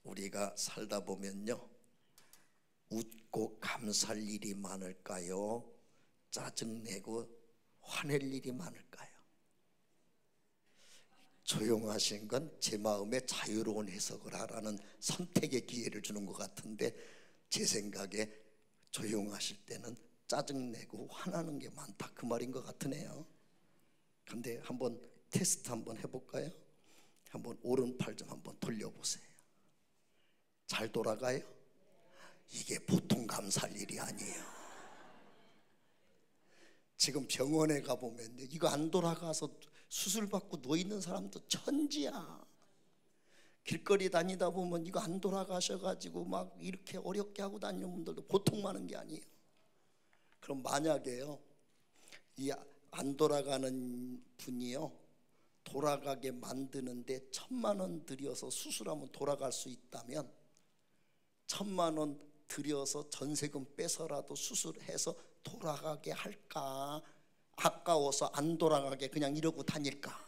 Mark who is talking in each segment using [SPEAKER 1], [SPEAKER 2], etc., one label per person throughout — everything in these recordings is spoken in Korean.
[SPEAKER 1] 우리가 살다 보면요, 웃고 감사할 일이 많을까요? 짜증내고 화낼 일이 많을까요? 조용하신 건 제 마음에 자유로운 해석을 하라는 선택의 기회를 주는 것 같은데, 제 생각에 조용하실 때는 짜증내고 화나는 게 많다, 그 말인 것 같으네요. 근데 한번 테스트 한번 해볼까요? 한번 오른팔 좀 한번 돌려보세요. 잘 돌아가요? 이게 보통 감사할 일이 아니에요. 지금 병원에 가보면 이거 안 돌아가서 수술받고 누워있는 사람도 천지야. 길거리 다니다 보면 이거 안 돌아가셔가지고 막 이렇게 어렵게 하고 다니는 분들도 보통 많은 게 아니에요. 그럼 만약에요, 이 안 돌아가는 분이요, 돌아가게 만드는데 1,000만 원 들여서 수술하면 돌아갈 수 있다면 1,000만 원 들여서 전세금 빼서라도 수술해서 돌아가게 할까? 아까워서 안 돌아가게 그냥 이러고 다닐까?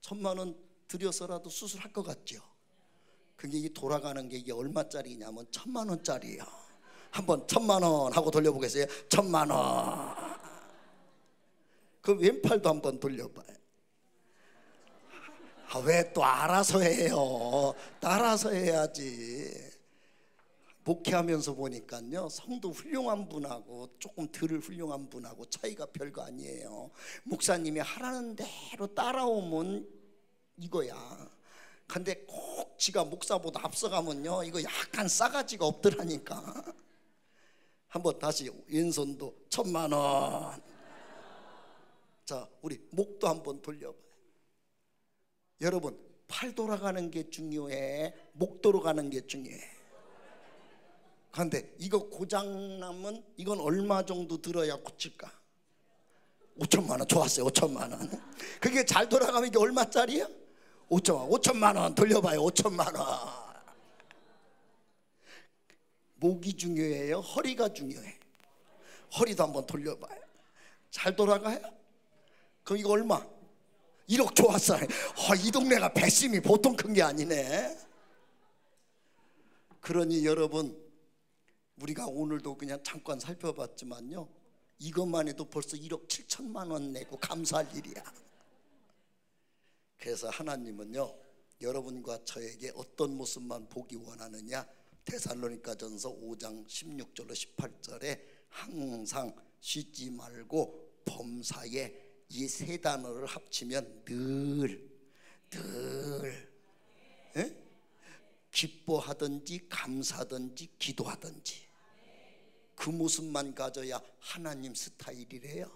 [SPEAKER 1] 1,000만 원 들여서라도 수술할 것 같죠? 그게 이 돌아가는 게 이게 얼마짜리냐면 1,000만 원짜리야. 한번 1,000만 원 하고 돌려보겠어요? 1,000만 원. 그 왼팔도 한번 돌려봐요. 왜 또 알아서 해요? 따라서 해야지. 목회하면서 보니까요, 성도 훌륭한 분하고 조금 덜 훌륭한 분하고 차이가 별거 아니에요. 목사님이 하라는 대로 따라오면 이거야. 근데 꼭 지가 목사보다 앞서가면요, 이거 약간 싸가지가 없더라니까. 한번 다시 왼손도 1,000만 원. 자, 우리 목도 한번 돌려봐요. 여러분, 팔 돌아가는 게 중요해? 목 돌아가는 게 중요해? 그런데 이거 고장나면 이건 얼마 정도 들어야 고칠까? 5,000만 원. 좋았어요. 5,000만 원. 그게 잘 돌아가면 이게 얼마짜리야? 5,000만 원 돌려봐요. 5,000만 원. 목이 중요해요? 허리가 중요해? 허리도 한번 돌려봐요. 잘 돌아가요? 그럼 이거 얼마? 1억. 좋았어요. 이 동네가 배심이 보통 큰 게 아니네. 그러니 여러분, 우리가 오늘도 그냥 잠깐 살펴봤지만요, 이것만 해도 벌써 1억 7천만 원 내고 감사할 일이야. 그래서 하나님은요, 여러분과 저에게 어떤 모습만 보기 원하느냐? 데살로니가전서 5장 16절로 18절에 항상 쉬지 말고 범사에, 이 세 단어를 합치면 늘 기뻐하든지 감사하든지 기도하든지, 그 모습만 가져야 하나님 스타일이래요.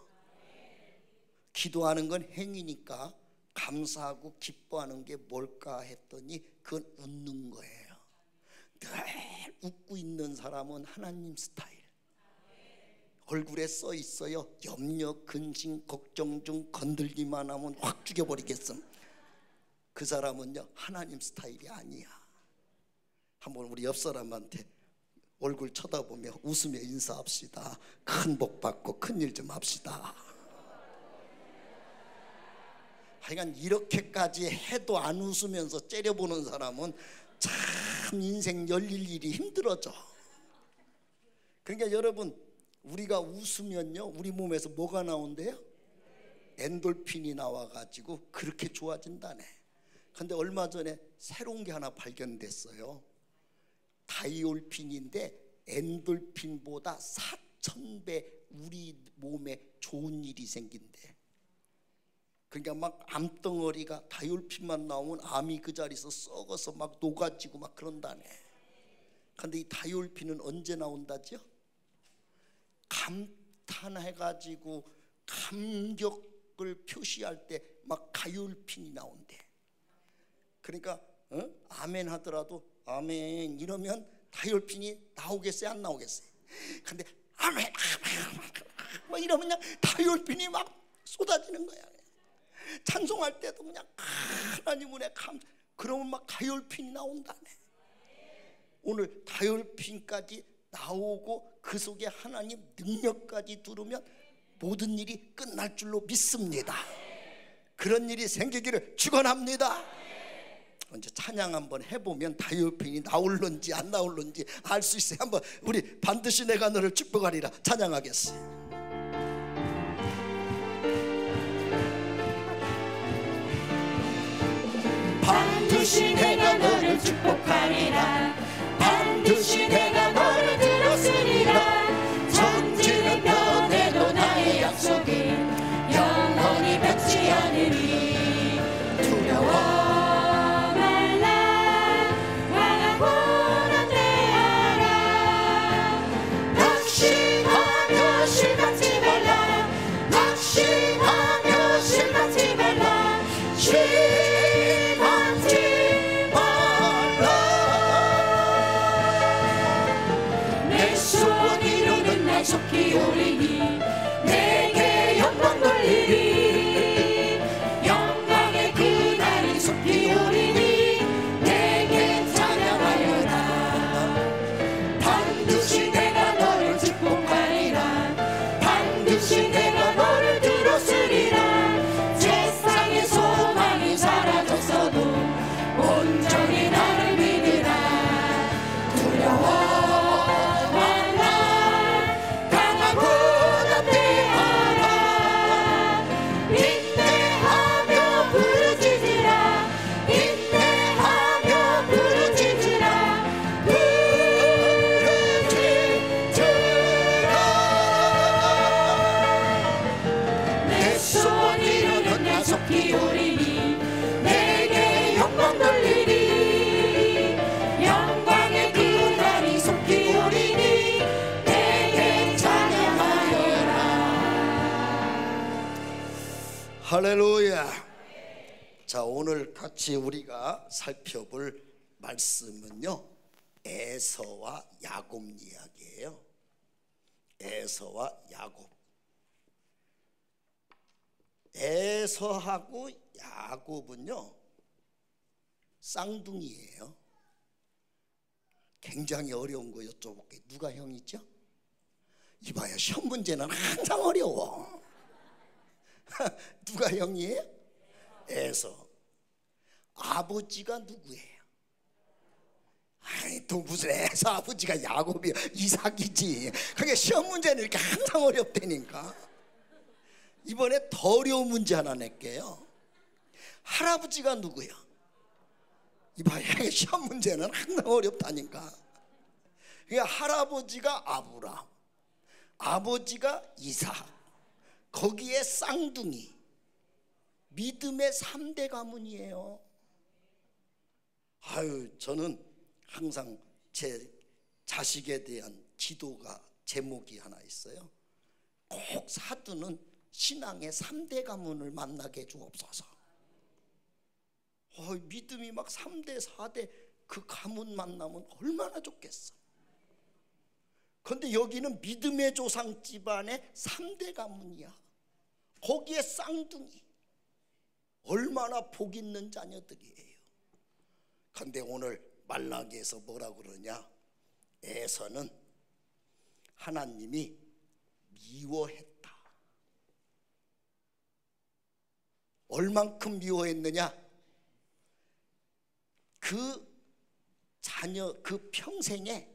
[SPEAKER 1] 기도하는 건 행위니까 감사하고 기뻐하는 게 뭘까 했더니 그건 웃는 거예요. 늘 웃고 있는 사람은 하나님 스타일. 얼굴에 써 있어요. 염려, 근심, 걱정 중 건들기만 하면 확 죽여버리겠음. 그 사람은요, 하나님 스타일이 아니야. 한번 우리 옆 사람한테 얼굴 쳐다보며 웃으며 인사합시다. 큰 복 받고 큰일 좀 합시다. 하여간 이렇게까지 해도 안 웃으면서 째려보는 사람은 참 인생 열릴 일이 힘들어져. 그러니까 여러분, 우리가 웃으면요, 우리 몸에서 뭐가 나온대요? 엔돌핀이 나와가지고 그렇게 좋아진다네. 근데 얼마 전에 새로운 게 하나 발견됐어요. 다이올핀인데 엔돌핀보다 4,000배 우리 몸에 좋은 일이 생긴대. 그러니까 막 암덩어리가 다이올핀만 나오면 암이 그 자리에서 썩어서 막 녹아지고 막 그런다네. 근데 이 다이올핀은 언제 나온다죠? 감탄해가지고 감격을 표시할 때 막 다이올핀이 나온대. 그러니까 아멘 하더라도 아멘 이러면 다이올핀이 나오겠어요, 안 나오겠어요? 근데 아멘 막 이러면 그냥 다이올핀이 막 쏟아지는 거야. 찬송할 때도 그냥 하나님 은혜 그러면 막 다이올핀이 나온다네. 오늘 다이올핀까지 나오고 그 속에 하나님 능력까지 들으면 모든 일이 끝날 줄로 믿습니다. 그런 일이 생기기를 축원합니다. 이제 찬양 한번 해보면 다이어핀이 나올런지 안 나올런지 알 수 있어요. 한번 우리 반드시 내가 너를 축복하리라 찬양하겠어요.
[SPEAKER 2] 반드시 내가 너를 축복하리라. 반드시 내가 너를 들었으리라. 천지는 변해도 나의 약속이 영원히 변치 않으리. 두려워 말라. 강하고 담대하라. 낙심하며 실망치 말라. 낙심하며 실망치 말라. 속히 오리니 내게 영광 돌리리. 영광의 그날이 속히 오리니 내게 찬양하여라. 반드시 내가 너를 축복하리라. 반드시 내가 너를 들었으리라. 세상의 소망이 사라졌어도 온전히 나를 믿으라. 두려워
[SPEAKER 1] 할렐루야. 자, 오늘 같이 우리가 살펴볼 말씀은요, 에서와 야곱 이야기예요. 에서와 야곱. 에서하고 야곱은요 쌍둥이예요. 굉장히 어려운 거 여쭤볼게요. 누가 형이죠? 이봐요, 시험 문제는 항상 어려워. 누가 형이에요? 에서. 아버지가 누구예요? 아이, 또 무슨 에서 아버지가 야곱이야. 이삭이지. 그게 시험 문제는 이렇게 항상 어렵다니까. 이번에 더 어려운 문제 하나 낼게요. 할아버지가 누구야? 이봐요, 시험 문제는 항상 어렵다니까. 그러니까 할아버지가 아브람, 아버지가 이삭, 거기에 쌍둥이. 믿음의 3대 가문이에요. 아유, 저는 항상 제 자식에 대한 기도가 제목이 하나 있어요. 꼭 사두는 신앙의 3대 가문을 만나게 해주옵소서. 믿음이 막 3대 4대 그 가문 만나면 얼마나 좋겠어. 그런데 여기는 믿음의 조상 집안의 3대 가문이야. 거기에 쌍둥이. 얼마나 복 있는 자녀들이에요. 그런데 오늘 말라기에서 뭐라 그러냐? 에서는 하나님이 미워했다. 얼만큼 미워했느냐? 그 자녀, 그 평생에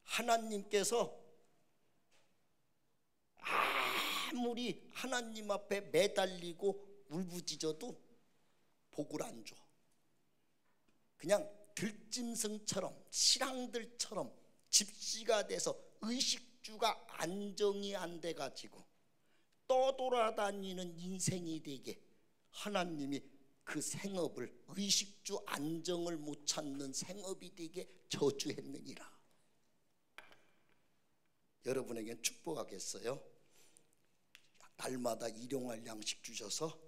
[SPEAKER 1] 하나님께서 아무리 하나님 앞에 매달리고 울부짖어도 복을 안 줘. 그냥 들짐승처럼, 실랑들처럼 집시가 돼서 의식주가 안정이 안 돼가지고 떠돌아다니는 인생이 되게 하나님이 그 생업을, 의식주 안정을 못 찾는 생업이 되게 저주했느니라. 여러분에게 축복하겠어요. 날마다 일용할 양식 주셔서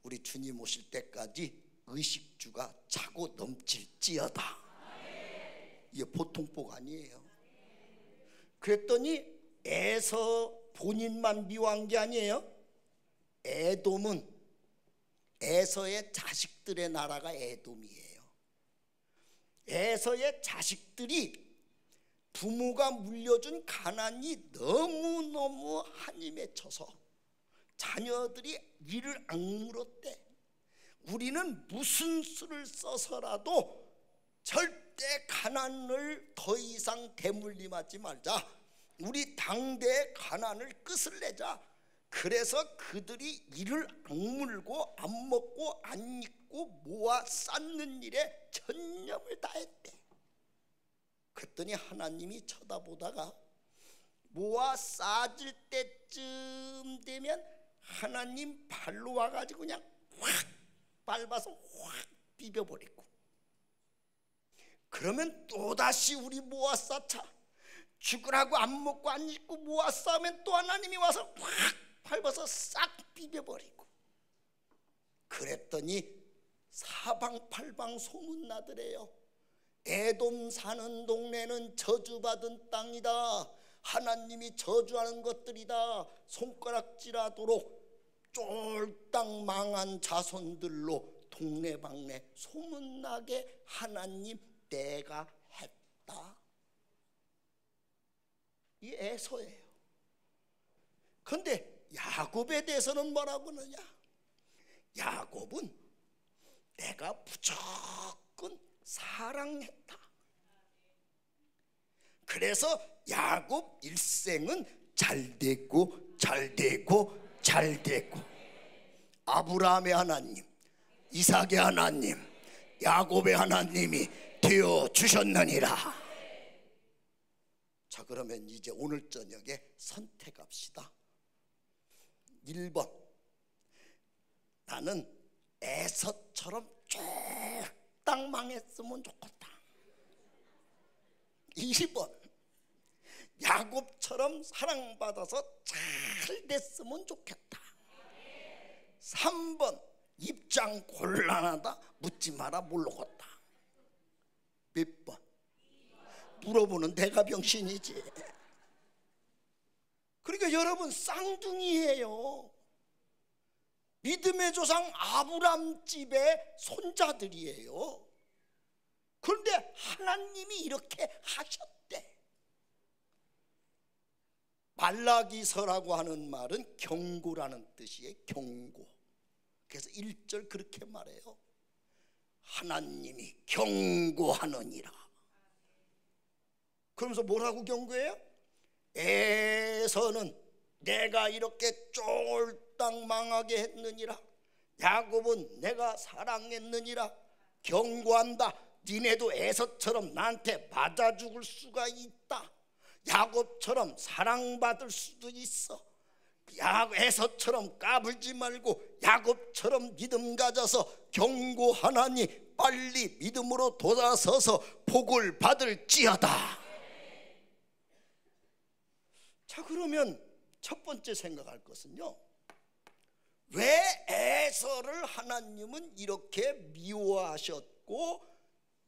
[SPEAKER 1] 우리 주님 오실 때까지 의식주가 차고 넘칠지어다. 이게 보통 복 아니에요. 그랬더니 에서 본인만 미워한 게 아니에요. 에돔은 에서의 자식들의 나라가 에돔이에요. 에서의 자식들이 부모가 물려준 가난이 너무너무 한이 맺혀서 자녀들이 이를 악물었대. 우리는 무슨 수를 써서라도 절대 가난을 더 이상 대물림하지 말자. 우리 당대의 가난을 끝을 내자. 그래서 그들이 이를 악물고 안 먹고 안 입고 모아 쌓는 일에 전념을 다했대. 그랬더니 하나님이 쳐다보다가 모아 쌓을 때쯤 되면 하나님 발로 와가지고 그냥 확 밟아서 확 비벼버리고, 그러면 또다시 우리 모아 쌓자. 죽으라고 안 먹고 안 입고 모아 쌓으면 또 하나님이 와서 확 밟아서 싹 비벼버리고. 그랬더니 사방팔방 소문나더래요. 에돔 사는 동네는 저주받은 땅이다. 하나님이 저주하는 것들이다. 손가락질하도록 쫄딱 망한 자손들로 동네방네 소문나게 하나님 내가 했다. 이 에서예요. 그런데 야곱에 대해서는 뭐라고 하느냐? 야곱은 내가 무조건 사랑했다. 그래서 야곱 일생은 잘되고 잘되고 잘되고, 아브라함의 하나님, 이삭의 하나님, 야곱의 하나님이 되어 주셨느니라. 자, 그러면 이제 오늘 저녁에 선택합시다. 1번, 나는 에서처럼 쫄딱 망했으면 좋겠다. 2번, 야곱처럼 사랑받아서 잘 됐으면 좋겠다. 3번, 입장 곤란하다, 묻지 마라, 모르겠다. 몇 번? 물어보는 내가 병신이지. 그러니까 여러분 쌍둥이에요. 믿음의 조상 아브람 집의 손자들이에요. 그런데 하나님이 이렇게 하셨대. 말라기서라고 하는 말은 경고라는 뜻이에요. 경고. 그래서 1절 그렇게 말해요. 하나님이 경고하느니라. 그러면서 뭐라고 경고해요? 에서는 내가 이렇게 쫄딱 망하게 했느니라. 야곱은 내가 사랑했느니라. 경고한다. 니네도 에서처럼 나한테 맞아 죽을 수가 있다. 야곱처럼 사랑받을 수도 있어. 에서처럼 까불지 말고 야곱처럼 믿음 가져서 경고하나니 빨리 믿음으로 돌아서서 복을 받을지어다. 자, 그러면 첫 번째 생각할 것은요, 왜 에서를 하나님은 이렇게 미워하셨고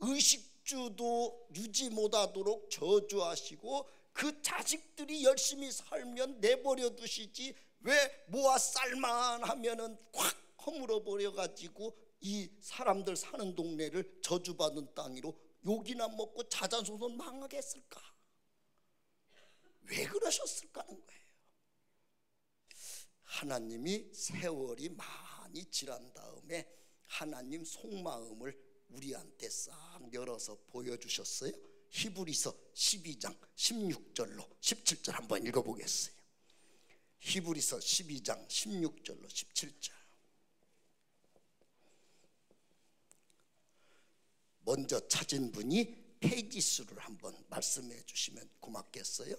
[SPEAKER 1] 의식주도 유지 못하도록 저주하시고 그 자식들이 열심히 살면 내버려 두시지 왜 모아 쌀만 하면은 확 허물어 버려 가지고 이 사람들 사는 동네를 저주받은 땅으로 욕이나 먹고 자자손손 망하게 했을까? 왜 그러셨을까 하는 거예요. 하나님이 세월이 많이 지난 다음에 하나님 속마음을 우리한테 싹 열어서 보여주셨어요. 히브리서 12장 16절로 17절 한번 읽어보겠어요. 히브리서 12장 16절로 17절. 먼저 찾은 분이 페이지 수를 한번 말씀해 주시면 고맙겠어요.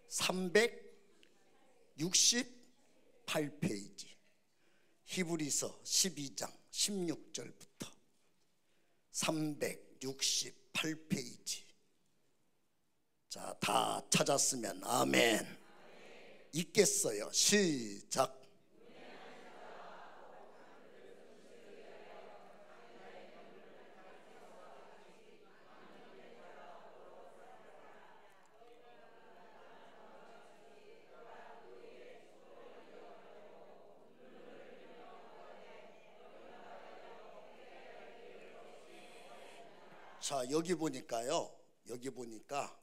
[SPEAKER 1] 368페이지 히브리서 12장 16절부터 368페이지. 자, 다 찾았으면 아멘. 읽겠어요. 시작. 자, 여기 보니까요, 여기 보니까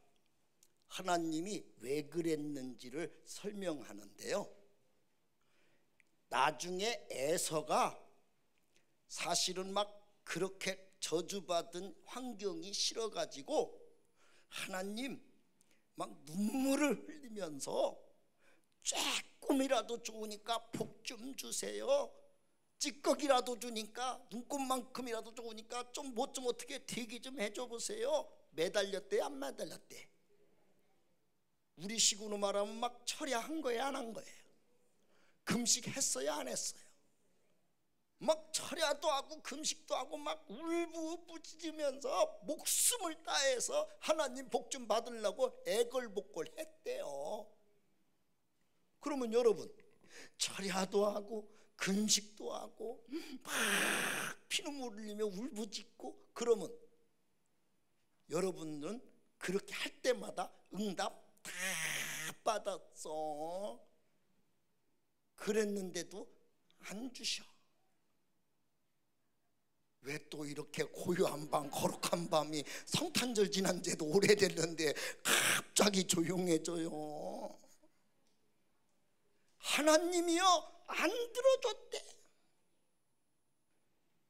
[SPEAKER 1] 하나님이 왜 그랬는지를 설명하는데요, 나중에 에서가 사실은 막 그렇게 저주받은 환경이 싫어가지고 하나님 막 눈물을 흘리면서 조금이라도 좋으니까 복 좀 주세요. 찌꺼기라도 주니까, 눈곱만큼이라도 좋으니까 좀 뭐 좀 어떻게 되게 좀 해줘 보세요. 매달렸대 안 매달렸대? 우리 식으로 말하면 막 철야한 거예요 안 한 거예요? 금식했어요 안 했어요? 막 철야도 하고 금식도 하고 막 울부짖으면서 목숨을 다해서 하나님 복 좀 받으려고 애걸복걸 했대요. 그러면 여러분 철야도 하고 금식도 하고 막 피눈물 흘리며 울부짖고 그러면 여러분은 그렇게 할 때마다 응답 다 받았어. 그랬는데도 안 주셔. 왜 또 이렇게 고요한 밤 거룩한 밤이 성탄절 지난 지도 오래됐는데 갑자기 조용해져요? 하나님이요 안 들어줬대.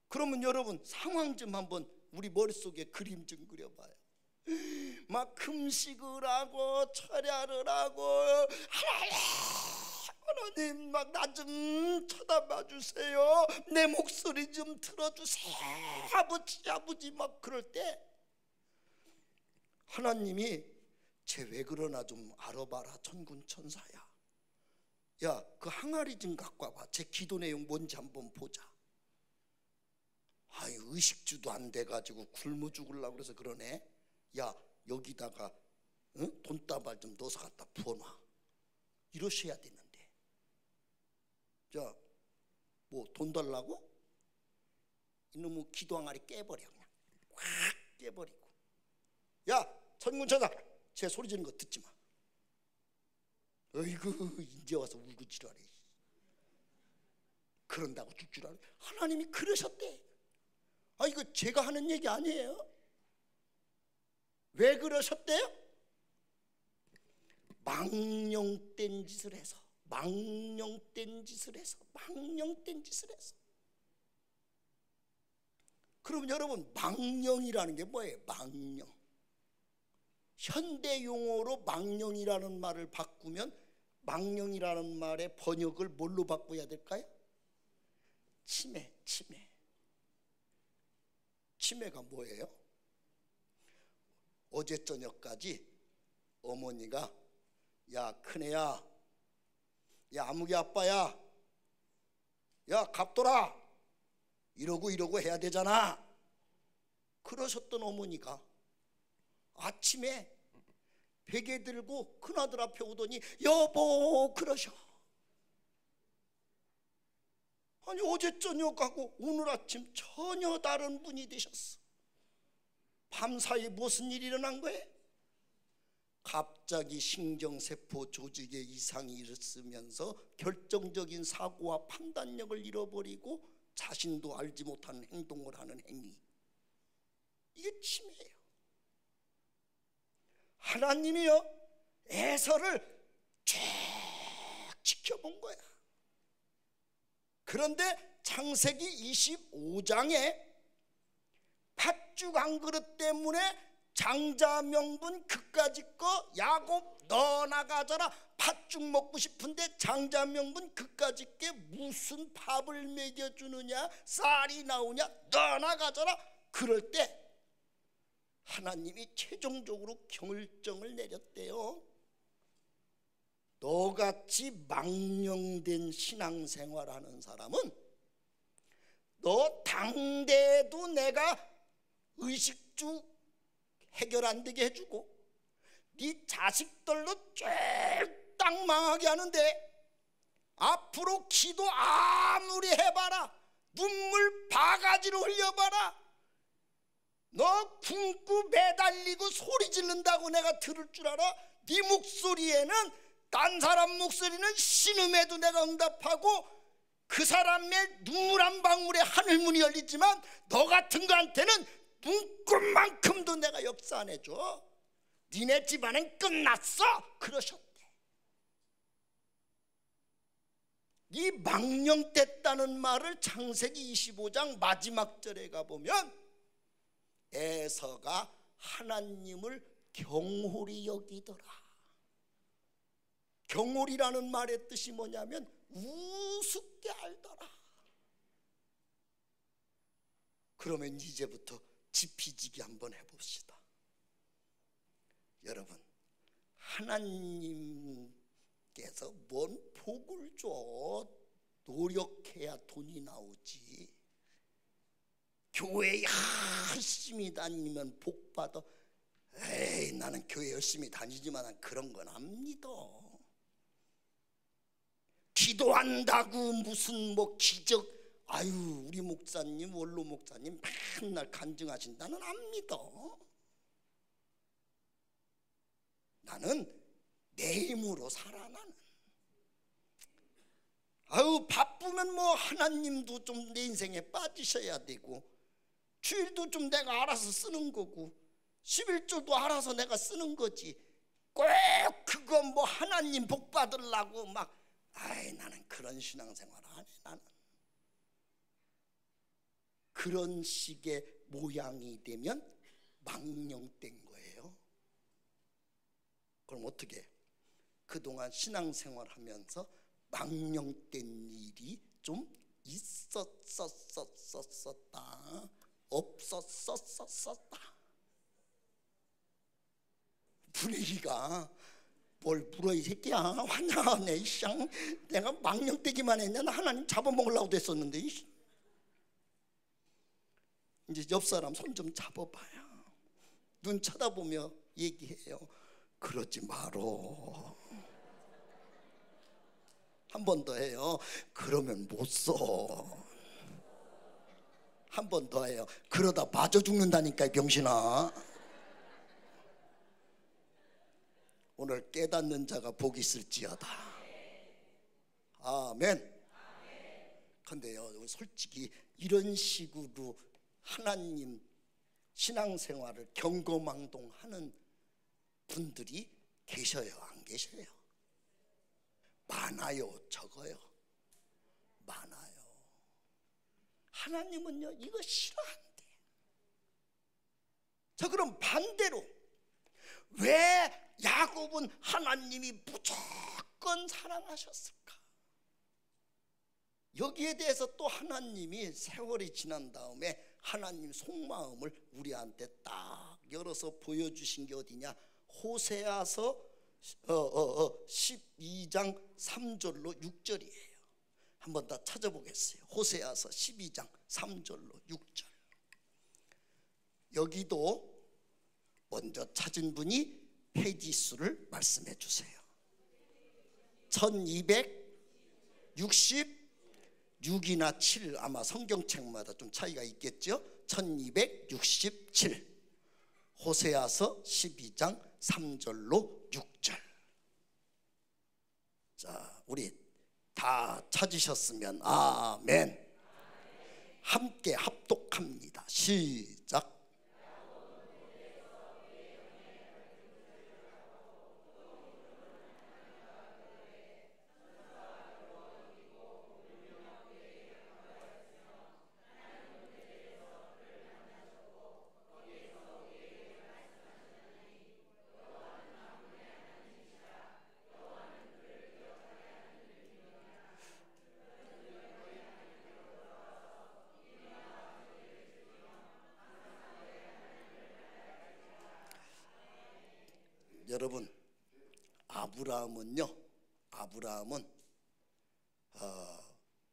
[SPEAKER 1] 그러면 여러분 상황 좀 한번 우리 머릿속에 그림 좀 그려봐요. 막 금식을 하고 철야를 하고 하나님 막 나 좀 쳐다봐 주세요. 내 목소리 좀 들어주세요. 아버지 막 그럴 때 하나님이 쟤 왜 그러나 좀 알아봐라. 천군천사야. 야, 그 항아리 좀 갖고 와봐. 제 기도 내용 뭔지 한번 보자. 아이 의식주도 안 돼가지고 굶어 죽으려고 그래서 그러네. 야, 여기다가 돈다발 좀 넣어서 갖다 부어놔. 이러셔야 되는데. 자, 뭐 돈 달라고? 이놈의 기도 항아리 깨버려. 그냥 확 깨버리고. 야, 천군천사, 제 소리 지르는 거 듣지 마. 어이구 이제 와서 울고 지랄해. 그런다고 죽 줄 알아? 하나님이 그러셨대. 아 이거 제가 하는 얘기 아니에요. 왜 그러셨대요? 망령된 짓을 해서. 그럼 여러분 망령이라는 게 뭐예요? 망령. 현대 용어로 망령이라는 말을 바꾸면 망령이라는 말의 번역을 뭘로 바꿔야 될까요? 치매가 뭐예요? 어제 저녁까지 어머니가 야 큰애야, 야 아무개 아빠야, 야 갑돌아 이러고 해야 되잖아. 그러셨던 어머니가 아침에 베개 들고 큰아들 앞에 오더니 여보 그러셔. 아니 어제 저녁하고 오늘 아침 전혀 다른 분이 되셨어. 밤사이 무슨 일이 일어난 거예요? 갑자기 신경세포 조직에 이상이 일었으면서 결정적인 사고와 판단력을 잃어버리고 자신도 알지 못하는 행동을 하는 행위. 이게 치매예요. 하나님이요 에서를 쭉 지켜본 거야. 그런데 창세기 25장에 팥죽 한 그릇 때문에 장자 명분 그까짓 거 야곱 너 나가져라. 팥죽 먹고 싶은데 장자 명분 그까짓 게 무슨 밥을 먹여주느냐, 쌀이 나오냐, 너 나가져라. 그럴 때 하나님이 최종적으로 결정을 내렸대요. 너같이 망령된 신앙생활하는 사람은 너 당대에도 내가 의식주 해결 안 되게 해주고 네 자식들로 쫄딱 망하게 하는데 앞으로 기도 아무리 해봐라, 눈물 바가지로 흘려봐라, 너 굶고 매달리고 소리 지른다고 내가 들을 줄 알아? 네 목소리에는 딴 사람 목소리는 신음에도 내가 응답하고 그 사람의 눈물 한 방울에 하늘문이 열리지만 너 같은 거한테는 눈꽃만큼도 내가 역사 안 해줘. 니네 집안은 끝났어. 그러셨대. 이 망령됐다는 말을 창세기 25장 마지막 절에 가보면 에서가 하나님을 경홀히 여기더라. 경홀이라는 말의 뜻이 뭐냐면 우습게 알더라. 그러면 이제부터 지피지기 한번 해봅시다. 여러분, 하나님께서 뭔 복을 줘? 노력해야 돈이 나오지. 교회 열심히 다니면 복 받아. 에이, 나는 교회 열심히 다니지만 그런 건 안 믿어. 기도한다고 무슨 뭐 기적, 아유 우리 목사님 원로 목사님 맨날 간증하신다는 안 믿어. 나는 내 힘으로 살아. 나는 아유 바쁘면 뭐 하나님도 좀 내 인생에 빠지셔야 되고, 주일도 좀 내가 알아서 쓰는 거고, 11조도 알아서 내가 쓰는 거지. 꼭 그거 뭐 하나님 복 받으려고 막, 아이 나는 그런 신앙생활 안 해. 나는 그런 식의 모양이 되면 망령된 거예요. 그럼 어떻게? 그동안 신앙생활 하면서 망령된 일이 좀 있었었다, 없었었다. 분위기가 뭘 물어 이 새끼야. 환장하네 이쌍. 내가 망령되기만 했는데 하나님 잡아먹으려고 됐었는데. 이제 옆 사람 손 좀 잡아봐요. 눈 쳐다보며 얘기해요. 그러지 마로. 한 번 더 해요. 그러면 못 써. 한 번 더 해요. 그러다 빠져 죽는다니까 이 병신아. 오늘 깨닫는 자가 복이 있을지어다. 아멘. 근데요, 솔직히 이런 식으로 하나님 신앙생활을 경거망동하는 분들이 계셔요, 안 계셔요? 많아요, 적어요? 많아요. 하나님은요 이거 싫어한대. 자, 그럼 반대로 왜 야곱은 하나님이 무조건 사랑하셨을까? 여기에 대해서 또 하나님이 세월이 지난 다음에 하나님 속마음을 우리한테 딱 열어서 보여주신 게 어디냐? 호세아서 12장 3절로 6절이에요. 한번 더 찾아보겠어요. 호세아서 12장 3절로 6절. 여기도 먼저 찾은 분이 페이지 수를 말씀해 주세요. 1266이나 7, 아마 성경책마다 좀 차이가 있겠죠. 1267. 호세아서 12장 3절로 6절. 자, 우리 다 찾으셨으면 아멘. 함께 합독합니다. 시작. 여러분, 아브라함은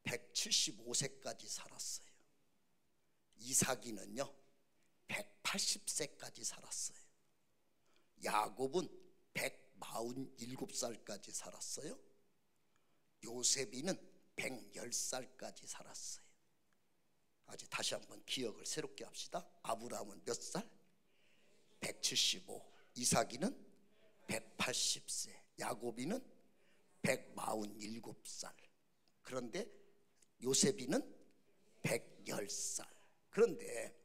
[SPEAKER 1] 175세까지 살았어요. 이삭이는요 180세까지 살았어요. 야곱은 147살까지 살았어요. 요셉이는 110살까지 살았어요. 아직 다시 한번 기억을 새롭게 합시다. 아브라함은 몇 살? 175. 이삭이는 180세, 야곱이는 147살. 그런데 요셉이는 110살. 그런데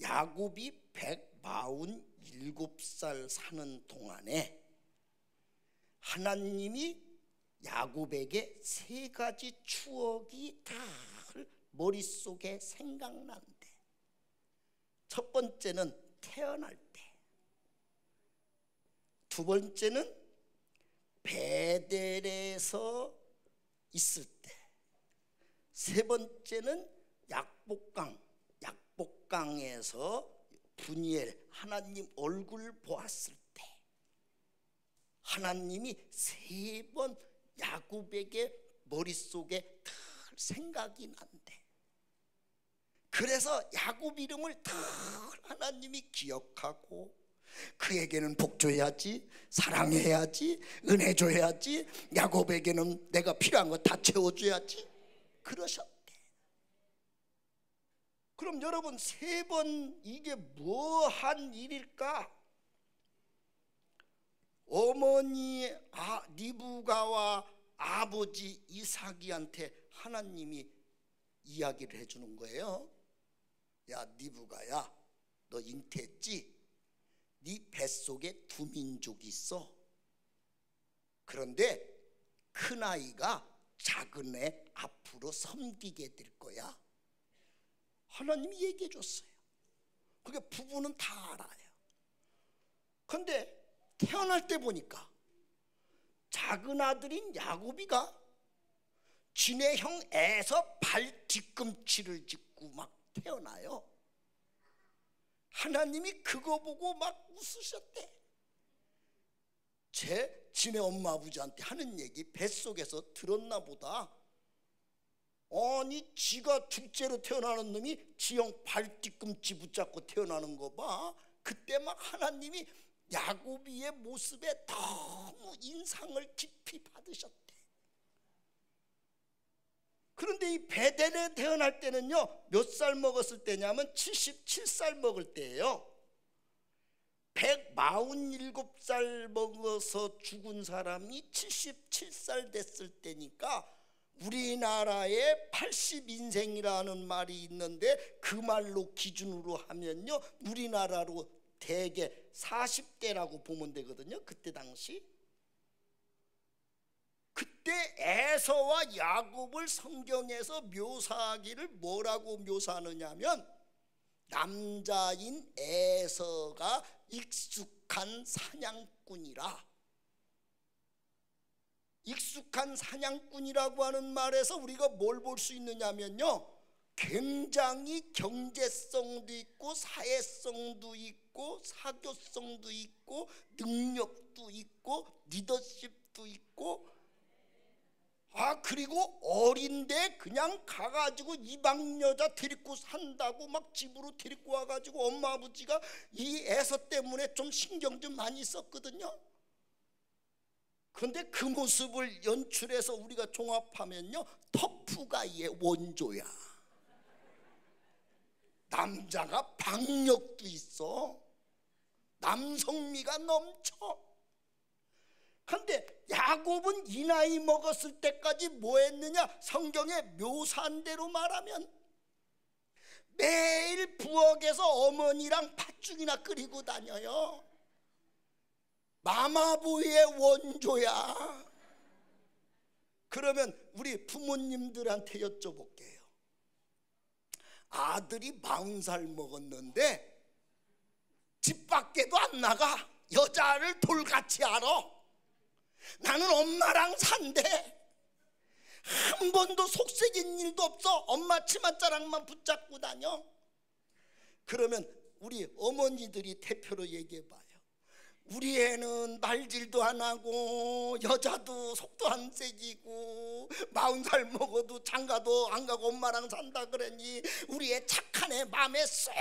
[SPEAKER 1] 야곱이 147살 사는 동안에 하나님이 야곱에게 세 가지 추억이 다 머릿속에 생각난대. 첫 번째는 태어날 때, 두 번째는 베델에서 있을 때, 세 번째는 약복강에서 분이엘 하나님 얼굴 보았을 때, 하나님이 세 번 야곱에게 머릿속에 늘 생각이 난대. 그래서 야곱 이름을 늘 하나님이 기억하고 그에게는 복 줘야지, 사랑해야지, 은혜 줘야지, 야곱에게는 내가 필요한 거 다 채워줘야지 그러셨대. 그럼 여러분, 세 번 이게 뭐한 일일까? 어머니 리브가와 아버지 이삭이한테 하나님이 이야기를 해주는 거예요. 야, 리브가야, 너 잉태했지? 네 뱃속에 두 민족이 있어. 그런데 큰아이가 작은애 앞으로 섬기게 될 거야. 하나님이 얘기해 줬어요. 그게 부부는 다 알아요. 그런데 태어날 때 보니까 작은 아들인 야곱이가 지네 형 에서 발 뒤꿈치를 짚고 막 태어나요. 하나님이 그거 보고 막 웃으셨대. 지네 엄마 아버지한테 하는 얘기 뱃속에서 들었나 보다. 아니, 지가 둘째로 태어나는 놈이 지형 발 뒤꿈치 붙잡고 태어나는 거 봐. 그때 막 하나님이 야곱이의 모습에 너무 인상을 깊이 받으셨대. 그런데 이 베델에 태어날 때는요, 몇 살 먹었을 때냐면 77살 먹을 때예요. 147살 먹어서 죽은 사람이 77살 됐을 때니까 우리나라에 80인생이라는 말이 있는데 그 말로 기준으로 하면요, 우리나라로 대개 40대라고 보면 되거든요. 그때 당시. 그때 에서와 야곱을 성경에서 묘사하기를 뭐라고 묘사하느냐면, 남자인 에서가 익숙한 사냥꾼이라. 익숙한 사냥꾼이라고 하는 말에서 우리가 뭘 볼 수 있느냐면요, 굉장히 경제성도 있고 사회성도 있고 사교성도 있고 능력도 있고 리더십도 있고, 그리고 어린데 그냥 가가지고 이방 여자 데리고 산다고 막 집으로 데리고 와가지고 엄마 아버지가 이 에서 때문에 좀 신경 좀 많이 썼거든요. 그런데 그 모습을 연출해서 우리가 종합하면요, 터프가이의 원조야. 남자가 박력도 있어. 남성미가 넘쳐. 그런데 야곱은 이 나이 먹었을 때까지 뭐 했느냐? 성경에 묘사한 대로 말하면 매일 부엌에서 어머니랑 팥죽이나 끓이고 다녀요. 마마보이의 원조야. 그러면 우리 부모님들한테 여쭤볼게요. 아들이 40살 먹었는데 집 밖에도 안 나가. 여자를 돌같이 알아. 나는 엄마랑 산대. 한 번도 속색인 일도 없어. 엄마 치맛자락만 붙잡고 다녀. 그러면 우리 어머니들이 대표로 얘기해봐요. 우리 애는 말질도 안 하고 여자도 속도 안 세지고 40살 먹어도 장가도 안 가고 엄마랑 산다 그러니 우리 애 착한 애 마음에 쏙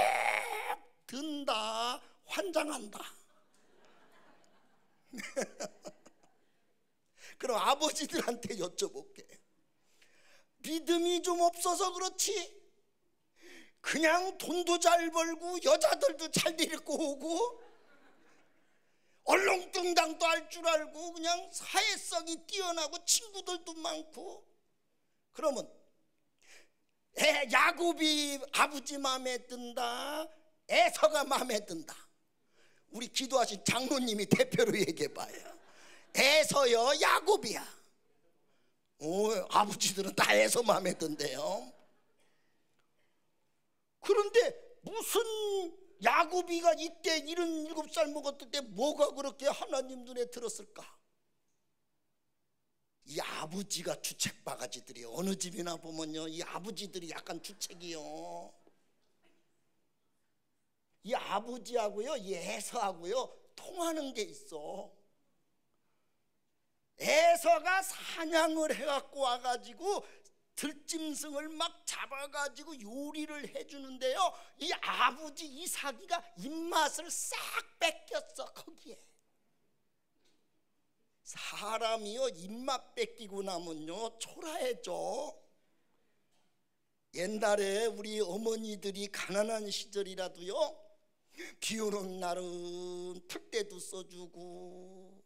[SPEAKER 1] 든다. 환장한다. 그럼 아버지들한테 여쭤볼게. 믿음이 좀 없어서 그렇지 그냥 돈도 잘 벌고 여자들도 잘 데리고 오고 얼렁뚱땅도 할 줄 알고 그냥 사회성이 뛰어나고 친구들도 많고, 그러면 야곱이 아버지 마음에 든다, 에서가 마음에 든다? 우리 기도하신 장로님이 대표로 얘기해봐요. 에서요, 야곱이야? 아버지들은 다 에서 마음에 든대요. 그런데 무슨 야곱이가 이때 77살 먹었을 때 뭐가 그렇게 하나님 눈에 들었을까? 이 아버지가 주책 바가지들이요. 어느 집이나 보면요, 이 아버지들이 약간 주책이요. 이 아버지하고요, 이 에서하고요 통하는 게 있어. 에서가 사냥을 해갖고 와가지고 들짐승을 막 잡아가지고 요리를 해주는데요, 이 아버지 이삭이가 입맛을 싹 뺏겼어. 거기에 사람이요 입맛 뺏기고 나면요 초라해져. 옛날에 우리 어머니들이 가난한 시절이라도요, 비 오는 날은 풀떼도 써주고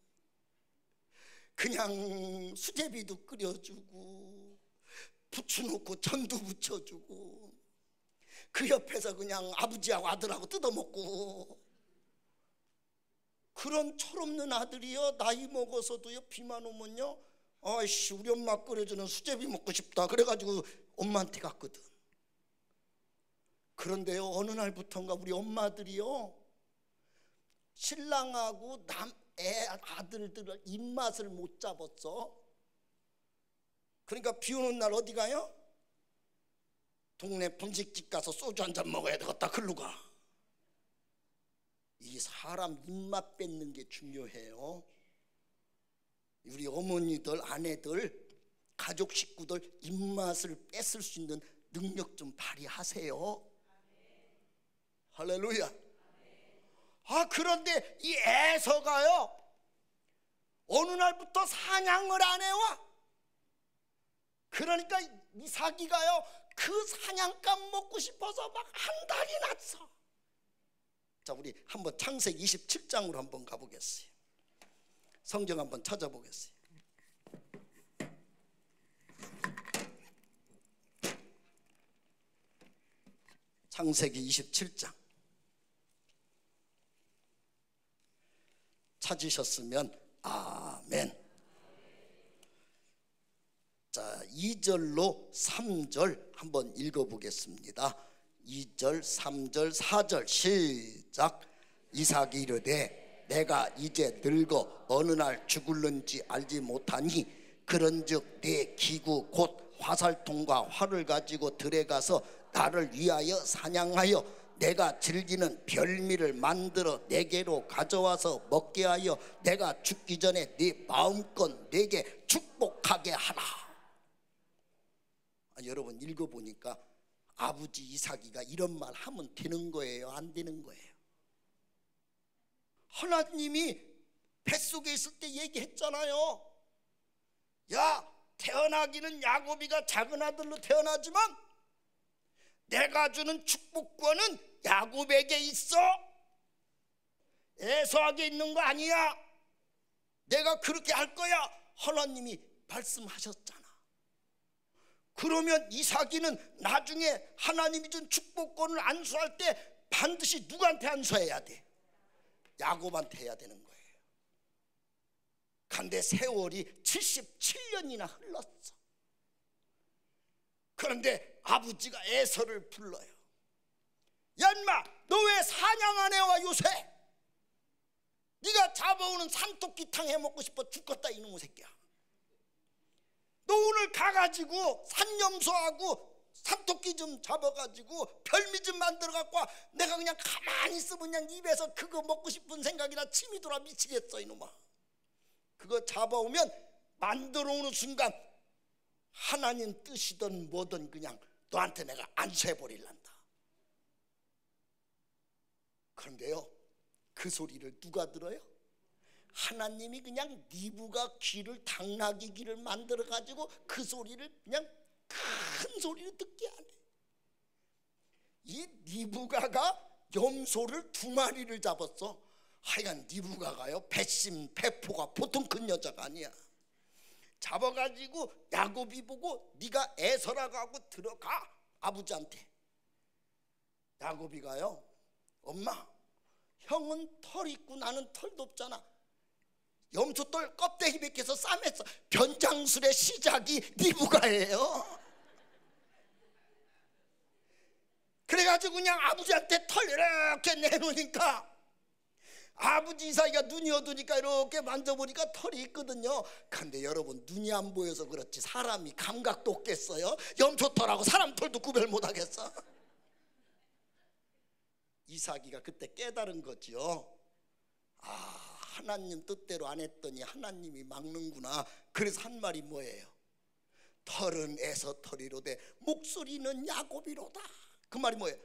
[SPEAKER 1] 그냥 수제비도 끓여주고 부추 넣고 전도 부쳐주고 그 옆에서 그냥 아버지하고 아들하고 뜯어먹고, 그런 철없는 아들이요 나이 먹어서도요 비만 오면요, 아이씨 우리 엄마 끓여주는 수제비 먹고 싶다 그래가지고 엄마한테 갔거든. 그런데요 어느 날부턴가 우리 엄마들이요 신랑하고 아들들을 입맛을 못 잡았어. 그러니까 비 오는 날 어디 가요? 동네 분식집 가서 소주 한잔 먹어야 되겠다 글로 가. 이 사람 입맛 뺏는 게 중요해요. 우리 어머니들, 아내들, 가족 식구들 입맛을 뺏을 수 있는 능력 좀 발휘하세요. 할렐루야. 그런데 이 에서가요 어느 날부터 사냥을 안 해와. 그러니까 이삭이가요 그 사냥감 먹고 싶어서 막 한 달이 났어. 자, 우리 한번 창세기 27장으로 한번 가보겠어요. 성경 한번 찾아보겠어요. 창세기 27장 찾으셨으면 아멘. 자, 2절로 3절 한번 읽어보겠습니다. 2절, 3절, 4절 시작. 이삭이 이르되 내가 이제 늙어 어느 날 죽을는지 알지 못하니 그런즉 내 기구 곧 화살통과 활을 가지고 들에 가서 나를 위하여 사냥하여 내가 즐기는 별미를 만들어 내게로 가져와서 먹게 하여 내가 죽기 전에 네 마음껏 내게 축복하게 하라. 여러분 읽어보니까 아버지 이삭이가 이런 말 하면 되는 거예요, 안 되는 거예요? 하나님이 뱃속에 있을 때 얘기했잖아요. 야, 태어나기는 야곱이가 작은 아들로 태어나지만 내가 주는 축복권은 야곱에게 있어. 에서에게 있는 거 아니야. 내가 그렇게 할 거야. 하나님이 말씀하셨잖아. 그러면 이삭이는 나중에 하나님이 준 축복권을 안수할 때 반드시 누구한테 안수해야 돼? 야곱한테 해야 되는 거예요. 그런데 세월이 77년이나 흘렀어. 그런데 아버지가 에서를 불러요. 야 인마, 너 왜 사냥 안 해와 요새? 네가 잡아오는 산토끼탕 해먹고 싶어 죽겠다 이놈의 새끼야. 너 오늘 가가지고 산염소하고 산토끼 좀 잡아가지고 별미 좀 만들어갖고 와. 내가 그냥 가만히 있으면 그냥 입에서 그거 먹고 싶은 생각이나 침이 돌아 미치겠어 이놈아. 그거 잡아오면 만들어 오는 순간 하나님 뜻이든 뭐든 그냥 너한테 내가 안수해버릴란다. 그런데요 그 소리를 누가 들어요? 하나님이 그냥 니부가 귀를 당나귀 귀를 만들어가지고 그 소리를 그냥 큰 소리를 듣게 하네. 이 니부가가 염소를 2마리를 잡았어. 하여간 니부가가요 배심 배포가 보통 큰 여자가 아니야. 잡아가지고 야곱이 보고 네가 에서라고 하고 들어가 아버지한테. 야곱이가요 엄마 형은 털 있고 나는 털도 없잖아. 염소털 껍데기 벗겨서 싸맸어. 변장술의 시작이 리브가예요. 그래가지고 그냥 아버지한테 털 이렇게 내놓으니까 아버지 이삭이가 눈이 어두니까 이렇게 만져보니까 털이 있거든요. 근데 여러분, 눈이 안 보여서 그렇지 사람이 감각도 없겠어요? 염소털하고 사람 털도 구별 못하겠어? 이삭이가 그때 깨달은 거죠. 아, 하나님 뜻대로 안 했더니 하나님이 막는구나. 그래서 한 말이 뭐예요? 털은 에서털이로되 목소리는 야곱이로다. 그 말이 뭐예요?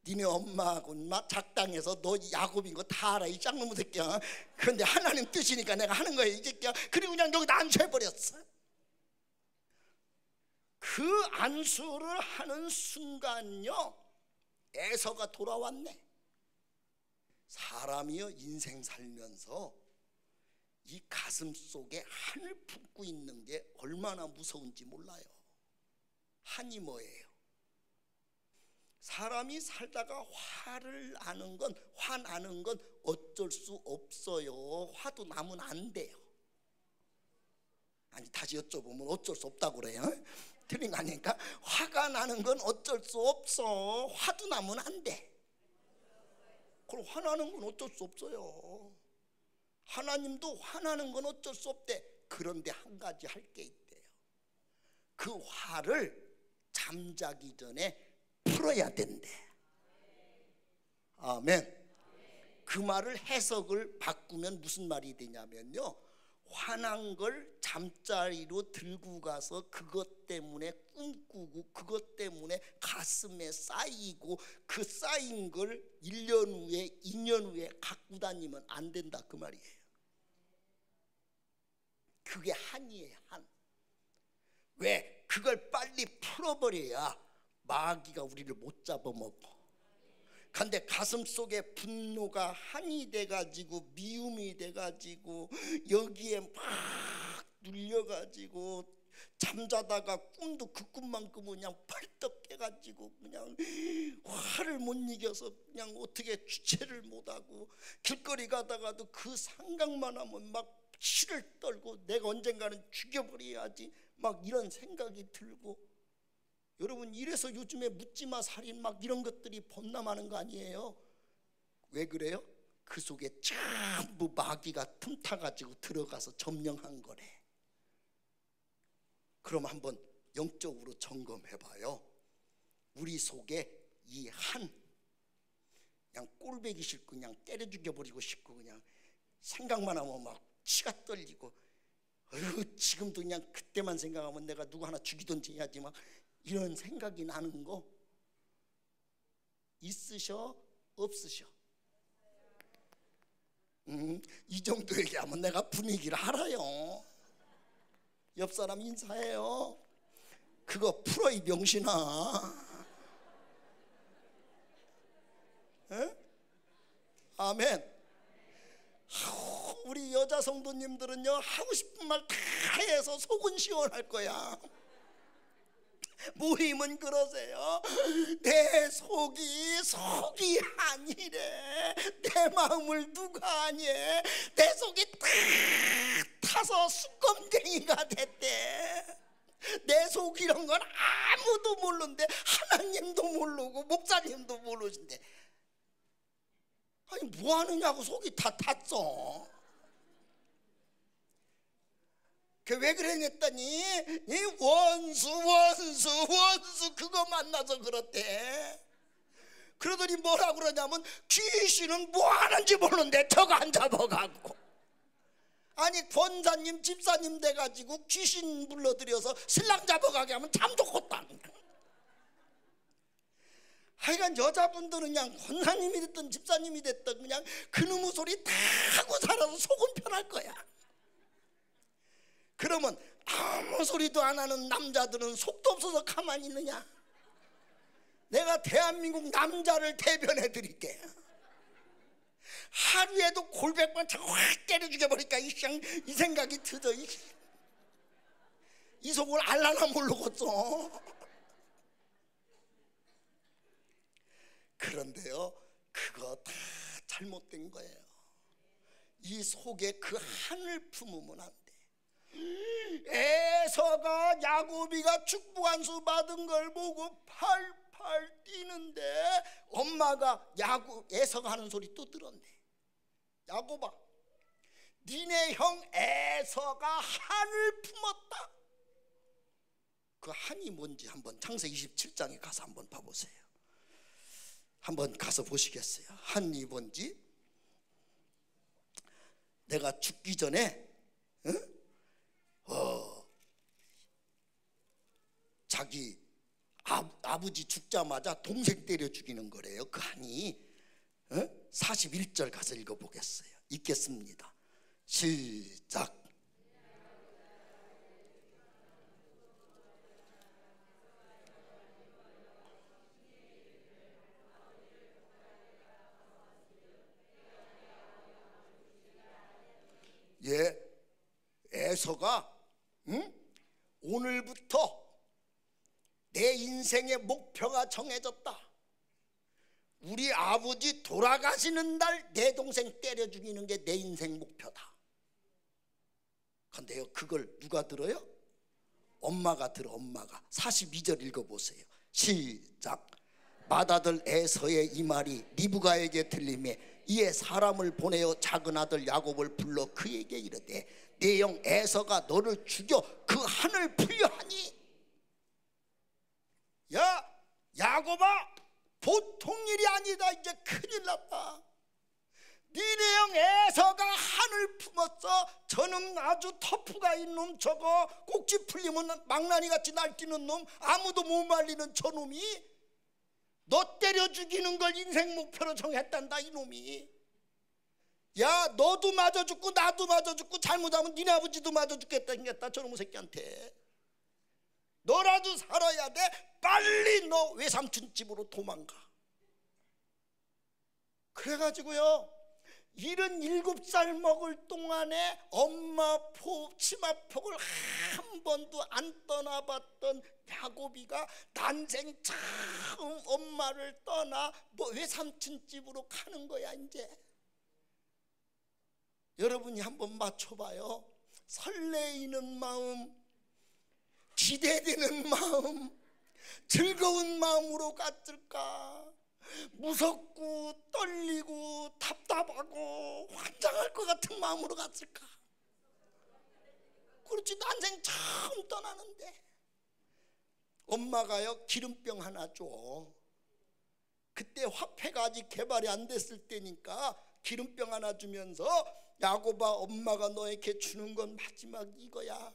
[SPEAKER 1] 니네 엄마하고 작당해서 너 야곱인 거 다 알아, 이 짱놈의 새끼야. 그런데 하나님 뜻이니까 내가 하는 거야, 이 새끼야. 그리고 그냥 여기다 안수해버렸어. 그 안수를 하는 순간요, 에서가 돌아왔네. 사람이요, 인생 살면서 이 가슴 속에 한을 품고 있는 게 얼마나 무서운지 몰라요. 한이 뭐예요? 사람이 살다가 화를 나는 건, 화나는 건 어쩔 수 없어요. 화도 나면 안 돼요. 아니, 다시 여쭤보면 어쩔 수 없다고 그래요. 틀린 거 아니니까. 화가 나는 건 어쩔 수 없어. 화도 나면 안 돼. 그럼 화나는 건 어쩔 수 없어요. 하나님도 화나는 건 어쩔 수 없대. 그런데 한 가지 할 게 있대요. 그 화를 잠자기 전에 풀어야 된대. 아멘. 그 말을 해석을 바꾸면 무슨 말이 되냐면요, 화난 걸 잠자리로 들고 가서 그것 때문에 꿈꾸고 그것 때문에 가슴에 쌓이고 그 쌓인 걸 1년 후에 2년 후에 갖고 다니면 안 된다, 그 말이에요. 그게 한이에요, 한. 왜? 그걸 빨리 풀어버려야 마귀가 우리를 못 잡아먹어. 근데 가슴 속에 분노가 한이 돼가지고 미움이 돼가지고 여기에 막 눌려가지고 잠자다가 꿈도 그 꿈만큼은 그냥 펄떡 깨가지고 그냥 화를 못 이겨서 그냥 어떻게 주체를 못하고 길거리 가다가도 그 생각만 하면 막 치를 떨고 내가 언젠가는 죽여버려야지 막 이런 생각이 들고. 여러분, 이래서 요즘에 묻지마 살인 막 이런 것들이 범람하는 거 아니에요? 왜 그래요? 그 속에 전부 마귀가 틈타가지고 들어가서 점령한 거래. 그럼 한번 영적으로 점검해봐요. 우리 속에 이 한, 그냥 꼴배기 싫고 그냥 때려 죽여버리고 싶고 그냥 생각만 하면 막 치가 떨리고, 어휴, 지금도 그냥 그때만 생각하면 내가 누구 하나 죽이든지 해야지 막 이런 생각이 나는 거 있으셔? 없으셔? 이 정도 얘기하면 내가 분위기를 알아요. 옆 사람 인사해요. 그거 풀어, 이 병신아. 에? 아멘. 우리 여자 성도님들은요, 하고 싶은 말 다 해서 속은 시원할 거야. 모임은 그러세요. 내 속이 아니래. 내 마음을 누가 아니? 내 속이 다 타서 수검쟁이가 됐대. 내 속 이런 건 아무도 모르는데, 하나님도 모르고 목사님도 모르신데, 아니 뭐 하느냐고 속이 다 탔어. 그 왜 그랬더니 이 원수 그거 만나서 그렇대. 그러더니 뭐라 그러냐면 귀신은 뭐 하는지 모르는데 저거 안 잡아가고. 아니 권사님 집사님 돼가지고 귀신 불러들여서 신랑 잡아가게 하면 잠도 걷다. 하여간 여자분들은 그냥 권사님이 됐든 집사님이 됐든 그냥 그놈의 소리 다 하고 살아서 속은 편할 거야. 그러면 아무 소리도 안 하는 남자들은 속도 없어서 가만히 있느냐? 내가 대한민국 남자를 대변해 드릴게. 하루에도 골백만 확 때려 죽여버리니까 이 생각이 드죠. 이 속을 알라나 모르겠어. 그런데요, 그거 다 잘못된 거예요. 이 속에 그 한을 품으면 안 돼. 에서가 야곱이가 축복한수 받은 걸 보고 팔팔 뛰는데 엄마가 에서가 하는 소리 또 들었네. 야곱아, 니네 형 에서가 한을 품었다. 그 한이 뭔지 한번 창세기 27장에 가서 한번 봐보세요. 한번 가서 보시겠어요? 한이 뭔지? 내가 죽기 전에 자기 아버지 죽자마자 동생 때려 죽이는 거래요. 그 한이 41절 가서 읽어보겠어요. 읽겠습니다. 시작. 에서가 오늘부터 내 인생의 목표가 정해졌다. 우리 아버지 돌아가시는 날 내 동생 때려 죽이는 게 내 인생 목표다. 근데요, 그걸 누가 들어요? 엄마가 들어. 엄마가 42절 읽어보세요. 시작. 맏아들 에서의 이 말이 리브가에게 들리매 이에 사람을 보내어 작은 아들 야곱을 불러 그에게 이르되 내 형 에서가 너를 죽여 그 한을 풀려 하니. 야 야곱아, 보통 일이 아니다. 이제 큰일 났다. 니네 형 에서가 한을 품었어. 저놈 아주 터프가 있는 놈, 저거 꼭지 풀리면 망나니같이 날뛰는 놈, 아무도 못 말리는 저놈이 너 때려 죽이는 걸 인생 목표로 정했단다. 이놈이. 야 너도 맞아 죽고 나도 맞아 죽고 잘못하면 니네 아버지도 맞아 죽겠다 생겼다. 저놈의 새끼한테. 너라도 살아야 돼. 빨리 너 외삼촌 집으로 도망가. 그래가지고요 77살 먹을 동안에 엄마 치마폭을 한 번도 안 떠나봤던 야곱이가 난생 처음 엄마를 떠나 외삼촌 집으로 가는 거야. 이제 여러분이 한번 맞춰봐요. 설레이는 마음, 기대되는 마음, 즐거운 마음으로 갔을까? 무섭고 떨리고 답답하고 환장할 것 같은 마음으로 갔을까? 그렇지, 난생 처음 떠나는데. 엄마가요 기름병 하나 줘. 그때 화폐가 아직 개발이 안 됐을 때니까 기름병 하나 주면서 야곱아, 엄마가 너에게 주는 건 마지막 이거야.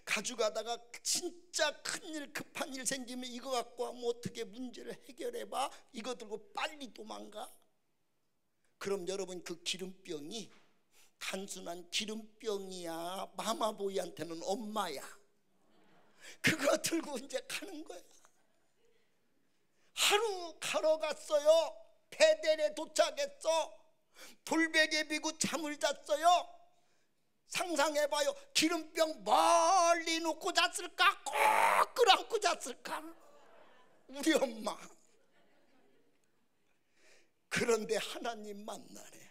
[SPEAKER 1] 가져가다가 진짜 큰일 급한 일 생기면 이거 갖고 하면 어떻게 문제를 해결해봐. 이거 들고 빨리 도망가. 그럼 여러분 그 기름병이 단순한 기름병이야, 마마보이한테는 엄마야. 그거 들고 이제 가는 거야. 하루 걸어갔어요. 베델에 도착했어. 돌베개 비고 잠을 잤어요. 상상해봐요. 기름병 멀리 놓고 잤을까? 꼭 끌어안고 잤을까? 우리 엄마. 그런데 하나님 만나네.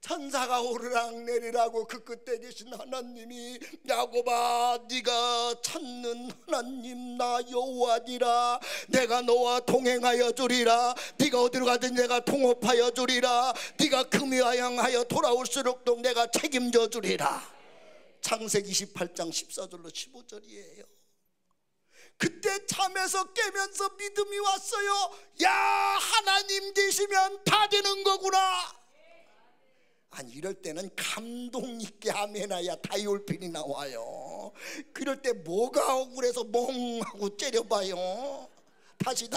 [SPEAKER 1] 천사가 오르락 내리라고 그 끝에 계신 하나님이 야곱아, 네가 찾는 하나님 나 여호와니라. 내가 너와 동행하여 주리라. 네가 어디로 가든 내가 통업하여 주리라. 네가 금요하여 돌아올수록 내가 책임져 주리라. 창세기 28장 14절로 15절이에요. 그때 잠에서 깨면서 믿음이 왔어요. 야, 하나님 계시면 다 되는 거구나. 아니, 이럴 때는 감동 있게 아멘하야 다이올핀이 나와요. 그럴 때 뭐가 억울해서 멍하고 째려봐요. 다시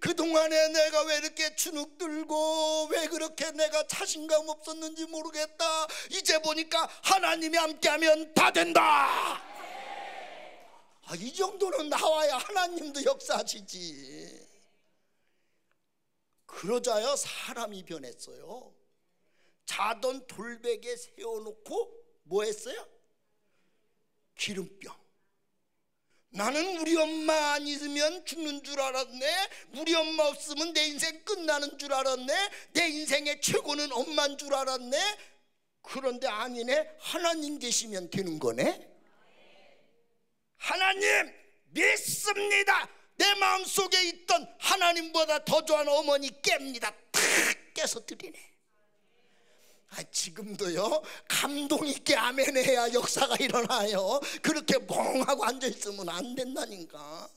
[SPEAKER 1] 그동안에 내가 왜 이렇게 주눅들고 왜 그렇게 내가 자신감 없었는지 모르겠다. 이제 보니까 하나님이 함께하면 다 된다. 이 정도는 나와야 하나님도 역사하시지. 그러자요 사람이 변했어요. 자던 돌베개 세워놓고 뭐 했어요? 기름병. 나는 우리 엄마 안 있으면 죽는 줄 알았네. 우리 엄마 없으면 내 인생 끝나는 줄 알았네. 내 인생의 최고는 엄마인 줄 알았네. 그런데 아니네. 하나님 계시면 되는 거네. 하나님 믿습니다. 내 마음속에 있던 하나님보다 더 좋아하는 어머니 깹니다. 탁 깨서 드리네. 지금도요, 감동 있게 아멘 해야 역사가 일어나요. 그렇게 멍하고 앉아있으면 안 된다니까.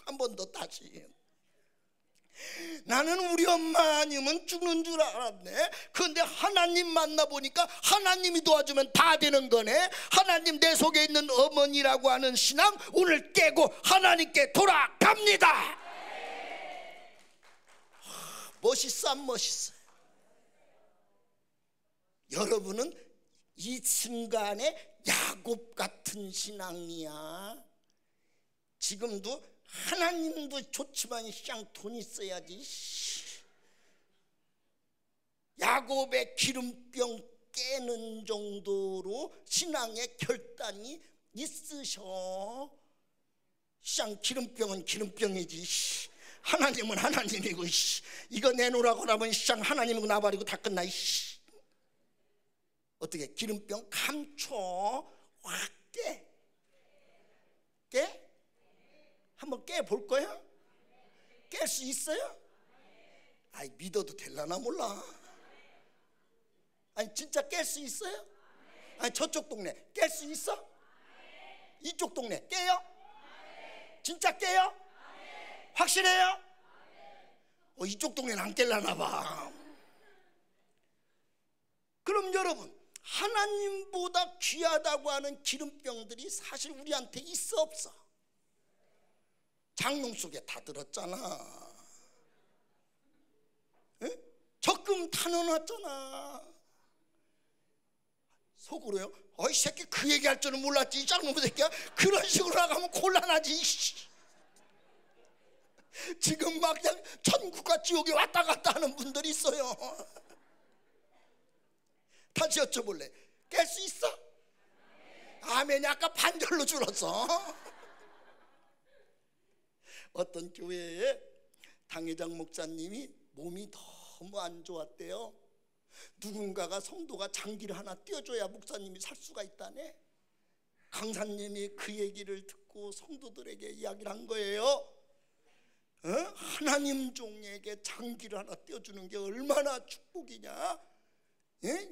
[SPEAKER 1] 한 번 더 다시. 나는 우리 엄마 아니면 죽는 줄 알았네. 그런데 하나님 만나보니까 하나님이 도와주면 다 되는 거네. 하나님 내 속에 있는 어머니라고 하는 신앙 오늘 깨고 하나님께 돌아갑니다. 멋있어 안 멋있어? 여러분은 이 순간에 야곱 같은 신앙이야. 지금도 하나님도 좋지만 그냥 돈 있어야지. 야곱의 기름병 깨는 정도로 신앙의 결단이 있으셔. 그냥 기름병은 기름병이지. 하나님은 하나님이고 이거 내놓으라고 하면 그냥 하나님이고 나발이고 다 끝나. 어떻게 기름병 감춰 확 깨? 깨? 한번 깨볼 거야? 깰 수 있어요? 아이 믿어도 될라나 몰라. 아니 진짜 깰 수 있어요? 아니 저쪽 동네 깰 수 있어? 이쪽 동네 깨요? 진짜 깨요? 확실해요? 이쪽 동네는 안 깰라나 봐. 그럼 여러분, 하나님보다 귀하다고 하는 기름병들이 사실 우리한테 있어 없어? 장롱 속에 다 들었잖아. 에? 적금 다 넣어놨잖아. 속으로요? 어이 새끼 그 얘기할 줄은 몰랐지. 이 장롱 새끼야. 그런 식으로 나가면 곤란하지. 지금 막 그냥 천국과 지옥에 왔다 갔다 하는 분들이 있어요. 다시 여쭤볼래? 깰 수 있어? 아멘이 아까 반절로 줄었어. 어떤 교회에 당회장 목사님이 몸이 너무 안 좋았대요. 누군가가 성도가 장기를 하나 띄워줘야 목사님이 살 수가 있다네. 강사님이 그 얘기를 듣고 성도들에게 이야기를 한 거예요. 하나님 종에게 장기를 하나 띄워주는 게 얼마나 축복이냐.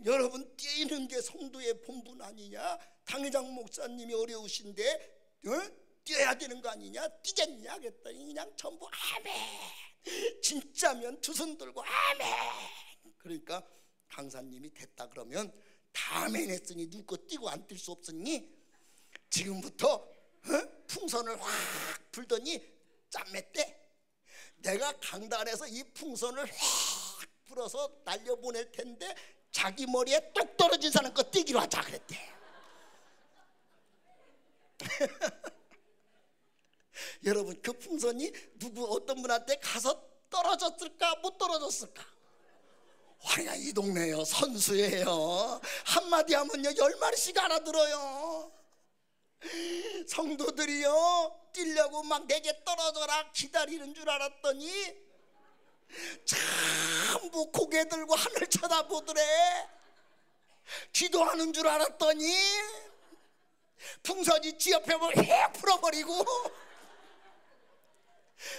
[SPEAKER 1] 여러분 뛰는 게 성도의 본분 아니냐. 당회장 목사님이 어려우신데 뛰어야 되는 거 아니냐. 뛰겠냐 그랬더니 그냥 전부 아멘. 진짜면 두 손 들고 아멘. 그러니까 강사님이 됐다 그러면 다 아멘 했으니 누구 거 뛰고 안 뛸 수 없으니 지금부터 풍선을 확 불더니 짬맸대. 내가 강단에서 이 풍선을 확 불어서 날려보낼 텐데 자기 머리에 똑 떨어진 사람 거 뛰기로 하자 그랬대. 여러분 그 풍선이 누구 어떤 분한테 가서 떨어졌을까 못 떨어졌을까? 와야 이 동네요 선수예요. 한마디 하면요 10마리씩 알아들어요. 성도들이요 뛰려고 막 내게 떨어져라 기다리는 줄 알았더니 전부 고개 들고 하늘 쳐다보더래. 기도하는 줄 알았더니 풍선이 지 옆에 보면 휙 풀어버리고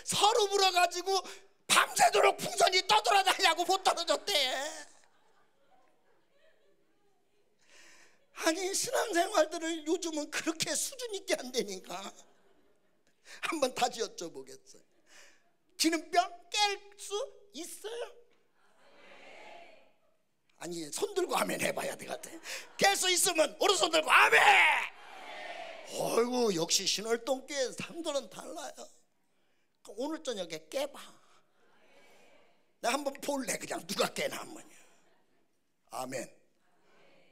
[SPEAKER 1] 서로 불어가지고 밤새도록 풍선이 떠돌아다니냐고 못 떨어졌대. 아니 신앙생활들을 요즘은 그렇게 수준 있게 안 되니까 한번 다시 여쭤보겠어요. 기름병 깰 수 있어요? 아니 손 들고 아멘 해봐야 되거든. 깰 수 있으면 오른손 들고 아멘. 어이구 역시 신월동교회 상들은 달라요. 오늘 저녁에 깨봐. 나 한번 볼래 그냥 누가 깨나 한번. 아멘.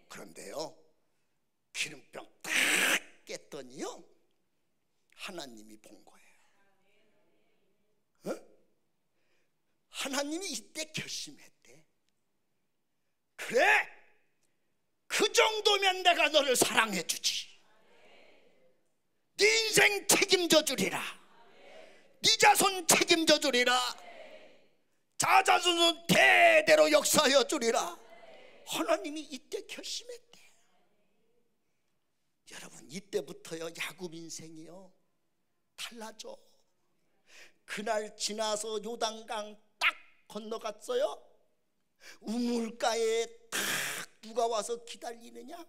[SPEAKER 1] 그런데요 기름병 딱 깼더니요 하나님이 본 거예요. 하나님이 이때 결심했대. 그래 그 정도면 내가 너를 사랑해 주지. 네 인생 책임져 주리라. 네 자손 책임져 주리라. 자자손손 대대로 역사하여 주리라. 하나님이 이때 결심했대. 여러분, 이때부터요 야곱 인생이요 달라져. 그날 지나서 요단강 딱 건너갔어요. 우물가에 딱 누가 와서 기다리느냐?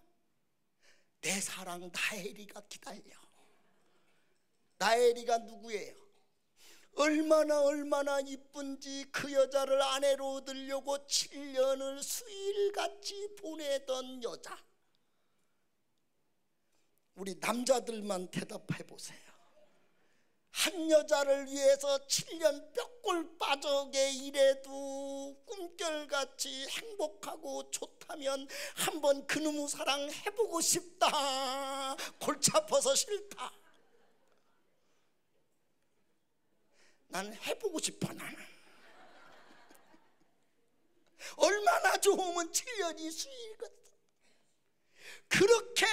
[SPEAKER 1] 내 사랑 라헬이가 기다려. 라헬이가 누구예요? 얼마나 이쁜지 그 여자를 아내로 얻으려고 7년을 수일같이 보내던 여자. 우리 남자들만 대답해 보세요. 한 여자를 위해서 7년 뼈골 빠져게 일해도 꿈결같이 행복하고 좋다면 한번 그놈의 사랑 해보고 싶다. 골치 아파서 싫다. 난 해보고 싶어. 나는 얼마나 좋으면 7년이 수일이겠어. 그렇게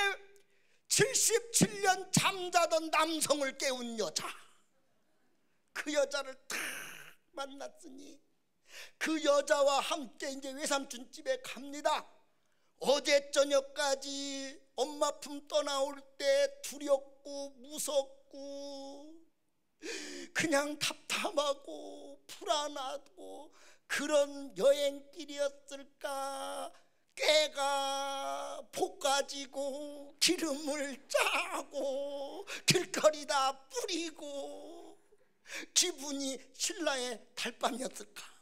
[SPEAKER 1] 77년 잠자던 남성을 깨운 여자, 그 여자를 딱 만났으니 그 여자와 함께 이제 외삼촌 집에 갑니다. 어제 저녁까지 엄마 품 떠나올 때 두렵고 무섭고 그냥 답답하고 불안하고 그런 여행길이었을까. 깨가 볶아지고 기름을 짜고 길거리다 뿌리고 기분이 신라의 달밤이었을까.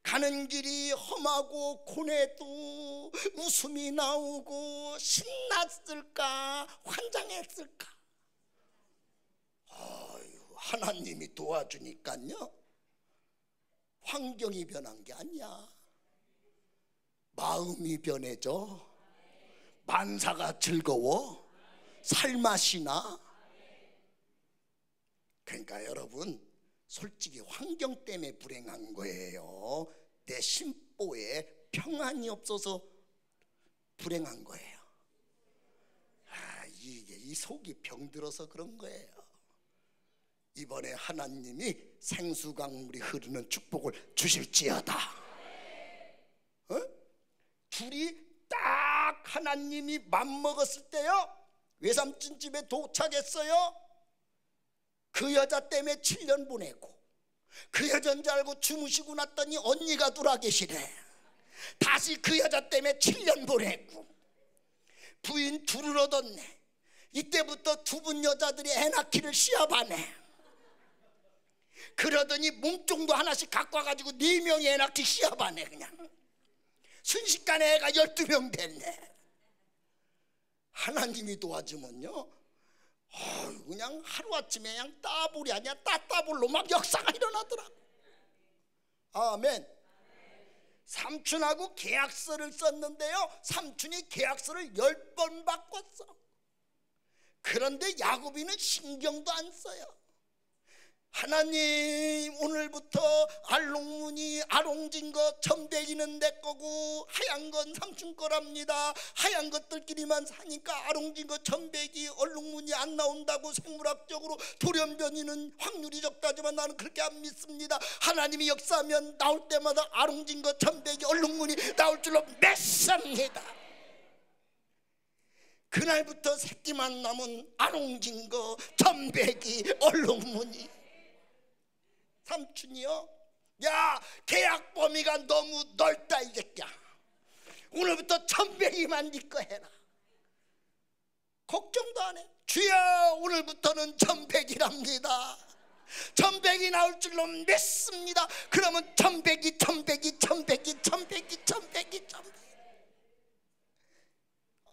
[SPEAKER 1] 가는 길이 험하고 고뇌도 웃음이 나오고 신났을까 환장했을까. 하나님이 도와주니까요 환경이 변한 게 아니야. 마음이 변해져. 만사가 즐거워. 살맛이 나. 그러니까 여러분, 솔직히 환경 때문에 불행한 거예요. 내 심보에 평안이 없어서 불행한 거예요. 이게 이 속이 병들어서 그런 거예요. 이번에 하나님이 생수강물이 흐르는 축복을 주실지어다. 둘이 딱 하나님이 맘먹었을 때요 외삼촌 집에 도착했어요. 그 여자 때문에 7년 보내고 그 여자인 줄 알고 주무시고 났더니 언니가 돌아 계시네. 다시 그 여자 때문에 7년 보내고 부인 둘을 얻었네. 이때부터 두 분 여자들이 애 낳기를 시합하네. 그러더니 몸종도 하나씩 갖고 와가지고 4명이 애 낳기 시합하네. 그냥 순식간에 애가 12명 됐네. 하나님이 도와주면요 그냥 하루아침에 그냥 따블이 아니야 따따블로 막 역사가 일어나더라고. 아멘. 삼촌하고 계약서를 썼는데요 삼촌이 계약서를 10번 바꿨어. 그런데 야곱이는 신경도 안 써요. 하나님, 오늘부터 알록무늬 아롱진 것 천백이는 내 거고 하얀 건 삼촌 거랍니다. 하얀 것들끼리만 사니까 아롱진 것 천백이 얼룩무늬 안 나온다고 생물학적으로 돌연변이는 확률이 적다지만 나는 그렇게 안 믿습니다. 하나님이 역사하면 나올 때마다 아롱진 것 천백이 얼룩무늬 나올 줄로 믿습니다. 그날부터 새끼만 남은 아롱진 거 천백이 얼룩무늬. 삼촌이요, 야 계약 범위가 너무 넓다 이 새끼야. 오늘부터 천백이만 네 거 해라. 걱정도 안 해. 주여 오늘부터는 천백이랍니다. 천백이 나올 줄로 믿습니다. 그러면 천백이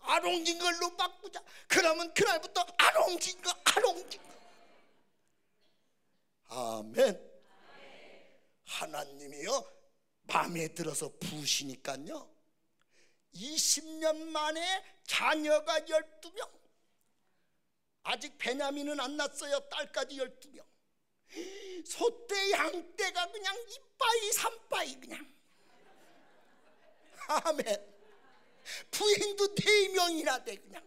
[SPEAKER 1] 아롱진 걸로 바꾸자. 그러면 그날부터 아롱진 거. 아멘. 하나님이요 마음에 들어서 부으시니까요 20년 만에 자녀가 12명. 아직 베냐민은 안 났어요. 딸까지 12명. 소떼 양떼가 그냥 이빠이 삼빠이 그냥. 아멘. 부인도 4명이나 돼 그냥.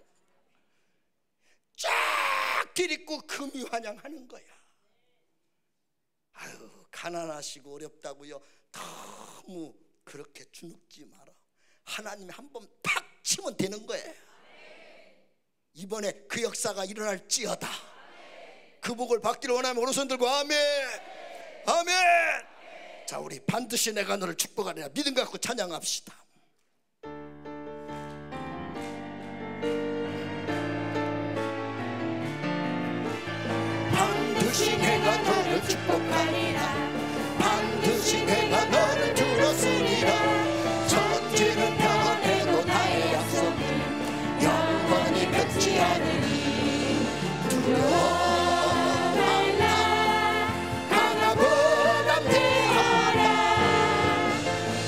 [SPEAKER 1] 쫙 들이고 금이 환영하는 거야. 아유, 가난하시고 어렵다고요 너무 그렇게 주눅지 마라. 하나님이 한번 팍 치면 되는 거예요. 이번에 그 역사가 일어날지어다. 그 복을 받기를 원하면 오른손 들고 아멘, 아멘. 자, 우리 반드시 내가 너를 축복하리라 믿음 갖고 찬양합시다.
[SPEAKER 2] 반드시 내가 너를 축복하리라. 반드시 내가 너를 들었으리라. 천지는 변해도 나의 약속은 영원히 변치 않으니 두려워 말라. 강하고 담대하라.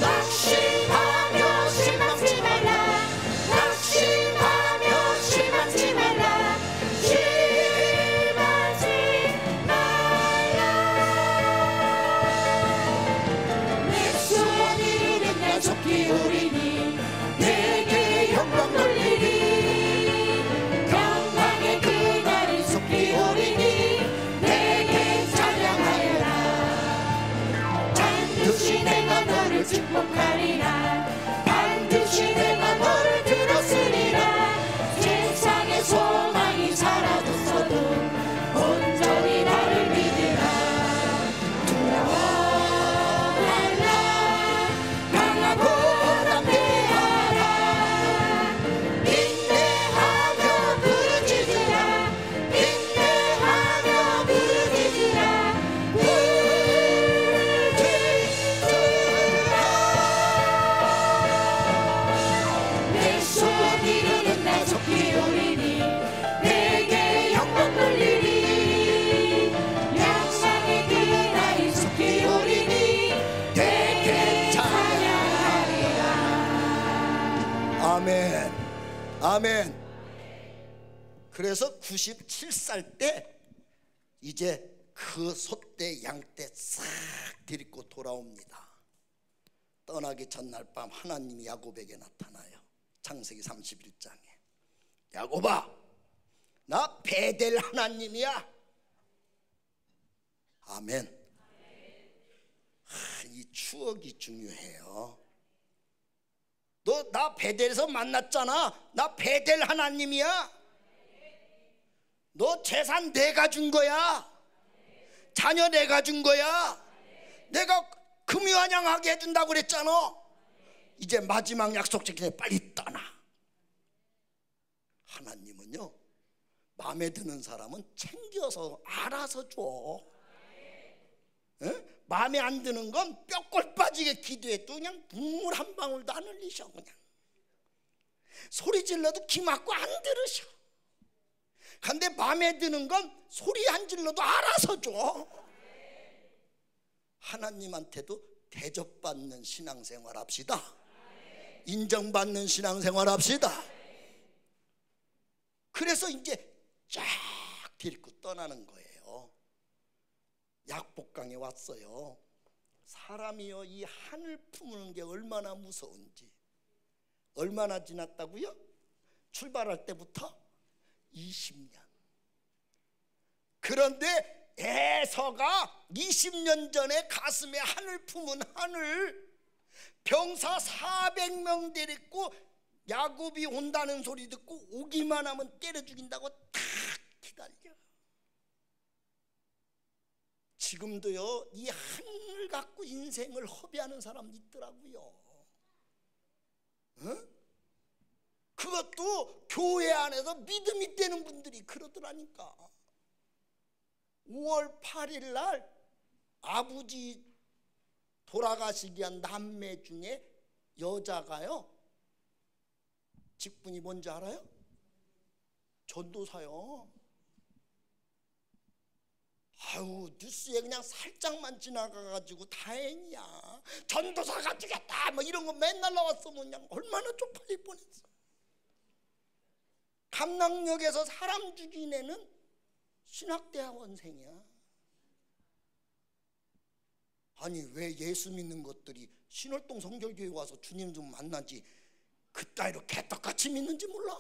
[SPEAKER 2] 낙심하며 실망치 말라. 낙심하며 실망치 말라. 속히 오리니 내게 영광 돌리리. 평강의 그날이 속히 오리니 내게 찬양하여라. 반드시 내가 너를 축복하리라. 반드시 내가 너를 들었으리라. 세상의 소망이 사라졌어도 온전히 나를 믿으라. 두려워
[SPEAKER 1] 아멘, 아멘. 그래서 97살 때 이제 그 소떼 양떼 싹 데리고 돌아옵니다. 떠나기 전날 밤 하나님이 야곱에게 나타나요. 창세기 31장에 야곱아, 나 베델 하나님이야. 아멘. 이 추억이 중요해요. 너 나 베델에서 만났잖아. 나 베델 하나님이야. 너 재산 내가 준 거야. 자녀 내가 준 거야. 내가 금유환영하게 해준다고 그랬잖아. 이제 마지막 약속 지키네. 빨리 떠나. 하나님은요, 마음에 드는 사람은 챙겨서 알아서 줘. 에? 마음에 안 드는 건 뼈골 빠지게 기도해도 그냥 눈물 한 방울도 안 흘리셔. 그냥 소리 질러도 귀 막고 안 들으셔. 근데 마음에 드는 건 소리 안 질러도 알아서 줘. 하나님한테도 대접받는 신앙생활 합시다. 인정받는 신앙생활 합시다. 그래서 이제 쫙 데리고 떠나는 거예요. 약복강에 왔어요. 사람이요, 이 하늘 품는 게 얼마나 무서운지. 얼마나 지났다고요? 출발할 때부터 20년. 그런데 에서가 20년 전에 가슴에 하늘 품은 하늘, 병사 400명 데리고 야곱이 온다는 소리 듣고 오기만 하면 때려 죽인다고 탁 기다려. 지금도요, 이 하늘 갖고 인생을 허비하는 사람도 있더라고요. 어? 그것도 교회 안에서 믿음이 되는 분들이 그러더라니까. 5월 8일 날 아버지 돌아가시기 한 남매 중에 여자가요, 직분이 뭔지 알아요? 전도사요. 아유, 뉴스에 그냥 살짝만 지나가가지고 다행이야. 전도사가 죽였다 뭐 이런 거 맨날 나왔으면 그냥 얼마나 쪽팔릴 뻔했어. 감락역에서 사람 죽인 애는 신학대학원생이야. 아니, 왜 예수 믿는 것들이 신월동 성결교회 와서 주님 좀 만나지 그 따위로 개떡같이 믿는지 몰라.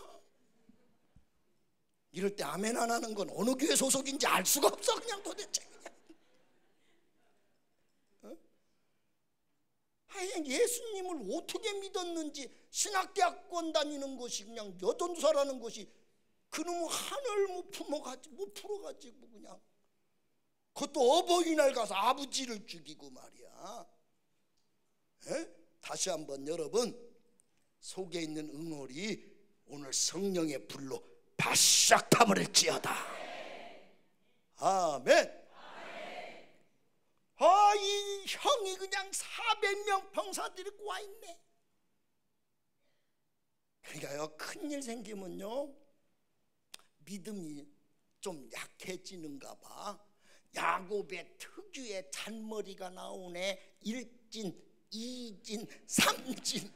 [SPEAKER 1] 이럴 때 아멘 안 하는 건 어느 교회 소속인지 알 수가 없어. 그냥 도대체 그냥. 하여간 예수님을 어떻게 믿었는지, 신학대학원 다니는 것이 그냥 여전사라는 것이 그놈의 하늘 못 품어가지고 못 풀어가지고 그냥, 그것도 어버이날 가서 아버지를 죽이고 말이야. 다시 한번 여러분, 속에 있는 응어리 오늘 성령의 불로 바싹 타버릴지어다. 아멘. 이 형이 그냥 400명 병사 데리고 와 있네. 그러니까요, 큰일 생기면요 믿음이 좀 약해지는가 봐. 야곱의 특유의 잔머리가 나오네. 1진, 2진, 3진.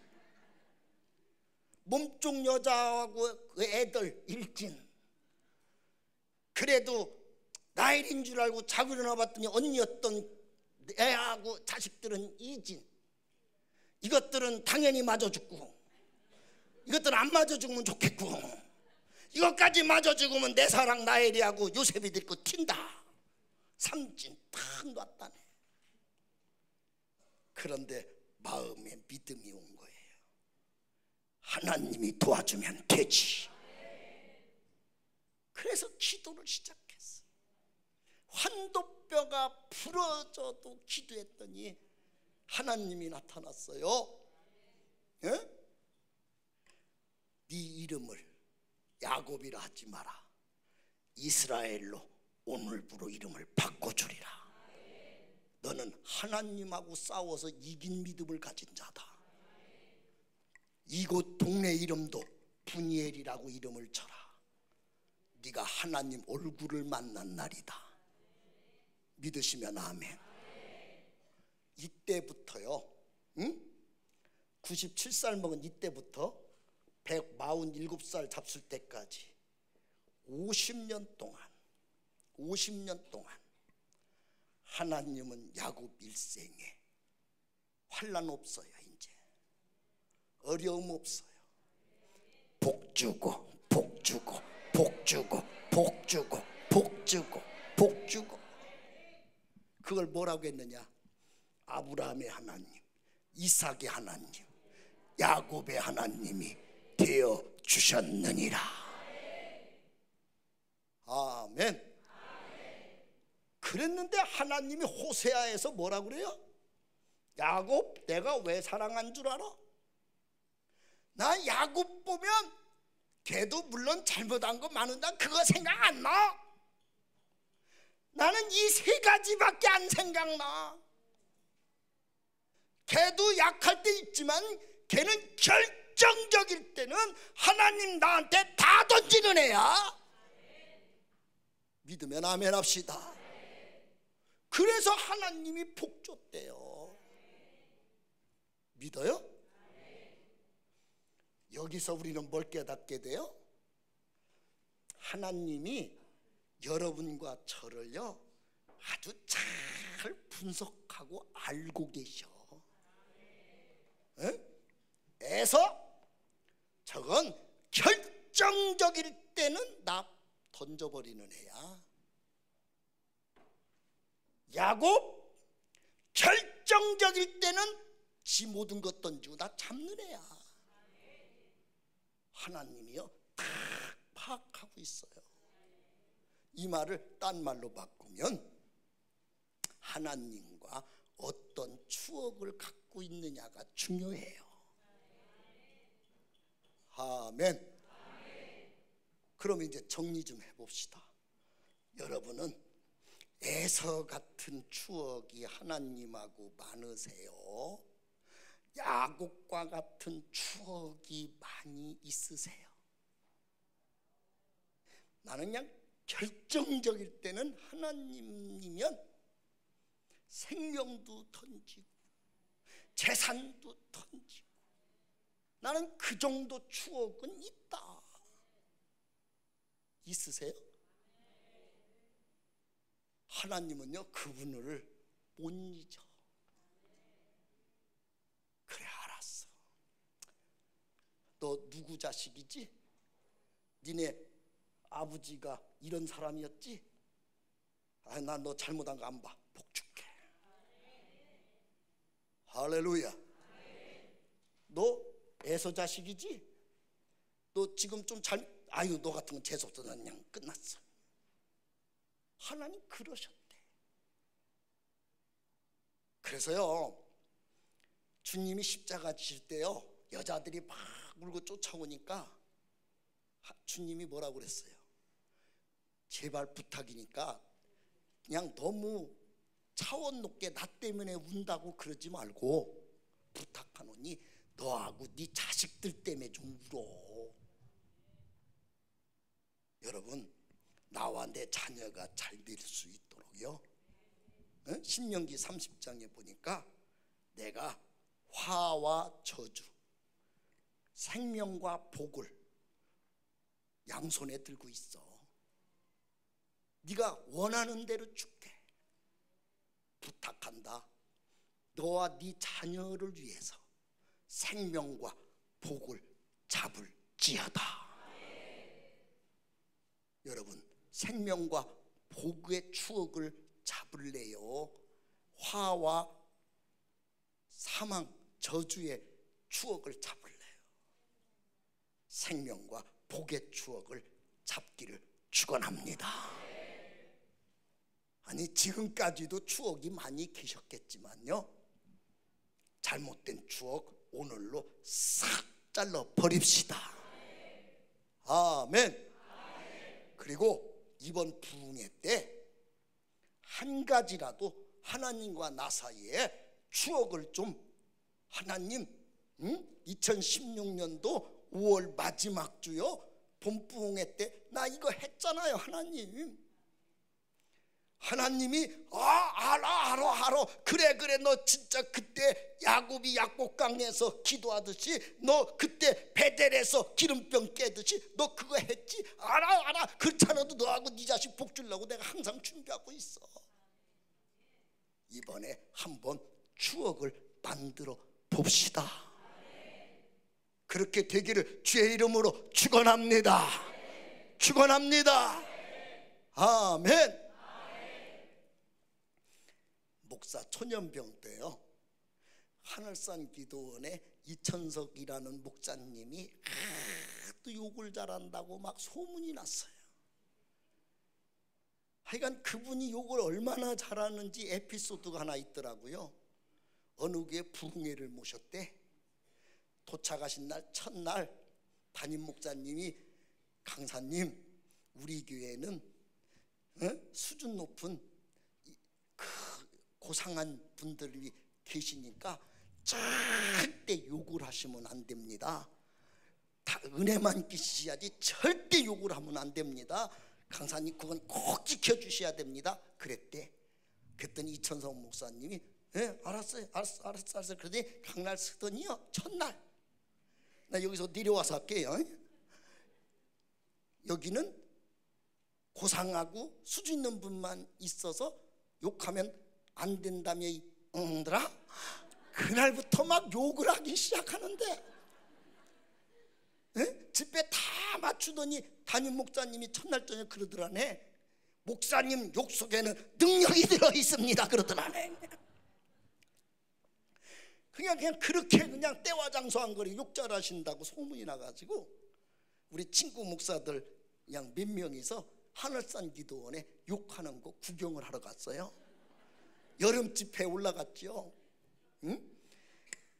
[SPEAKER 1] 몸종 여자하고 그 애들 1진. 그래도 나일인 줄 알고 자고 일어나 봤더니 언니였던 애하고 자식들은 2진. 이것들은 당연히 맞아 죽고, 이것들은 안 맞아 죽으면 좋겠고, 이것까지 맞아 죽으면 내 사랑 나엘이하고 요셉이 데리고 튄다. 3진 탁 놨다네. 그런데 마음에 믿음이 온 거예요. 하나님이 도와주면 되지. 그래서 기도를 시작했어. 환도뼈가 부러져도 기도했더니 하나님이 나타났어요. 예? 네 이름을 야곱이라 하지 마라. 이스라엘로 오늘부로 이름을 바꿔주리라. 너는 하나님하고 싸워서 이긴 믿음을 가진 자다. 이곳 동네 이름도 분이엘이라고 이름을 쳐라. 네가 하나님 얼굴을 만난 날이다. 믿으시면 아멘. 이때부터요, 97살 먹은 이때부터 147살 잡술 때까지 50년 동안 하나님은 야곱 일생에 환난 없어요. 이제 어려움 없어요. 복 주고 복 주고 복 주고 복 주고 복 주고 복 주고. 그걸 뭐라고 했느냐? 아브라함의 하나님, 이삭의 하나님, 야곱의 하나님이 되어 주셨느니라. 아멘. 그랬는데 하나님이 호세아에서 뭐라고 그래요? 야곱 내가 왜 사랑한 줄 알아? 나 야곱 보면 걔도 물론 잘못한 거 많은데 그거 생각 안 나. 나는 이 3가지밖에 안 생각나. 걔도 약할 때 있지만 걔는 결정적일 때는 하나님 나한테 다 던지는 애야. 믿으면 아멘 합시다. 그래서 하나님이 복 줬대요. 믿어요? 여기서 우리는 뭘 깨닫게 돼요? 하나님이 여러분과 저를요 아주 잘 분석하고 알고 계셔. 에서 저건 결정적일 때는 나 던져버리는 애야. 야곱 결정적일 때는 지 모든 것 던지고 나 잡는 애야. 하나님이요 다 파악하고 있어요. 이 말을 딴 말로 바꾸면 하나님과 어떤 추억을 갖고 있느냐가 중요해요. 아멘. 그럼 이제 정리 좀 해봅시다. 여러분은 에서 같은 추억이 하나님하고 많으세요? 야곱과 같은 추억이 많이 있으세요? 나는 그냥 결정적일 때는 하나님이면 생명도 던지고 재산도 던지고 나는 그 정도 추억은 있다. 있으세요? 하나님은요 그분을 못 잊어. 그래 알았어. 너 누구 자식이지? 니네 아버지가 이런 사람이었지? 아, 나 너 잘못한 거 안 봐. 복 줄게. 할렐루야. 너 에서 자식이지? 너 지금 좀 아유, 너 같은 건 재수없어. 난 그냥 끝났어. 하나님 그러셨대. 그래서요, 주님이 십자가 지실 때요, 여자들이 막 울고 쫓아오니까 주님이 뭐라고 그랬어요? 제발 부탁이니까 그냥 너무 차원 높게 나 때문에 운다고 그러지 말고 부탁하노니 너하고 네 자식들 때문에 좀 울어. 여러분, 나와 내 자녀가 잘 될 수 있도록요, 신명기 30장에 보니까 내가 화와 저주, 생명과 복을 양손에 들고 있어. 네가 원하는 대로 줄게. 부탁한다. 너와 네 자녀를 위해서 생명과 복을 잡을지어다. 여러분, 생명과 복의 추억을 잡을래요? 화와 사망, 저주의 추억을 잡을래요? 생명과 복의 추억을 잡기를 축원합니다. 아니, 지금까지도 추억이 많이 계셨겠지만요, 잘못된 추억 오늘로 싹 잘라 버립시다. 아멘. 그리고 이번 부흥회 때 한 가지라도 하나님과 나 사이에 추억을 좀, 하나님, 2016년도 5월 마지막 주요, 봄부흥회 때 나 이거 했잖아요. 하나님이 알아. 그래 너 진짜 그때 야곱이 약복강에서 기도하듯이, 너 그때 베델에서 기름병 깨듯이 너 그거 했지? 알아. 그렇잖아도 너하고 네 자식 복 주려고 내가 항상 준비하고 있어. 이번에 한번 추억을 만들어 봅시다. 그렇게 되기를 주의 이름으로 축원합니다. 아멘. 목사 초년병 때요, 하늘산 기도원에 이천석이라는 목사님이 또 욕을 잘한다고 막 소문이 났어요. 하여간 그분이 욕을 얼마나 잘하는지 에피소드가 하나 있더라고요. 어느 교회 부흥회를 모셨대. 도착하신 날 첫날 담임 목사님이, 강사님, 우리 교회는 수준 높은 고상한 분들이 계시니까 절대 욕을 하시면 안 됩니다. 다 은혜만 끼치셔야지 절대 욕을 하면 안 됩니다. 강사님, 그건 꼭 지켜주셔야 됩니다. 그랬대. 그랬더니 이천석 목사님이 알았어요. 그러더니 강날 쓰더니요, 첫날, 나 여기서 내려와서 할게요. 여기는 고상하고 수준 있는 분만 있어서 욕하면 안 된다며, 응들아. 그날부터 막 욕을 하기 시작하는데, 집회 다 맞추더니 담임 목사님이 첫날 저녁 그러더라네. 목사님 욕 속에는 능력이 들어 있습니다. 그러더라네. 그냥 그렇게 그냥 때와장소한 거를 욕 잘하신다고 소문이 나가지고 우리 친구 목사들 그냥 몇 명이서 하늘산 기도원에 욕하는 거 구경을 하러 갔어요. 여름 집회에 올라갔죠.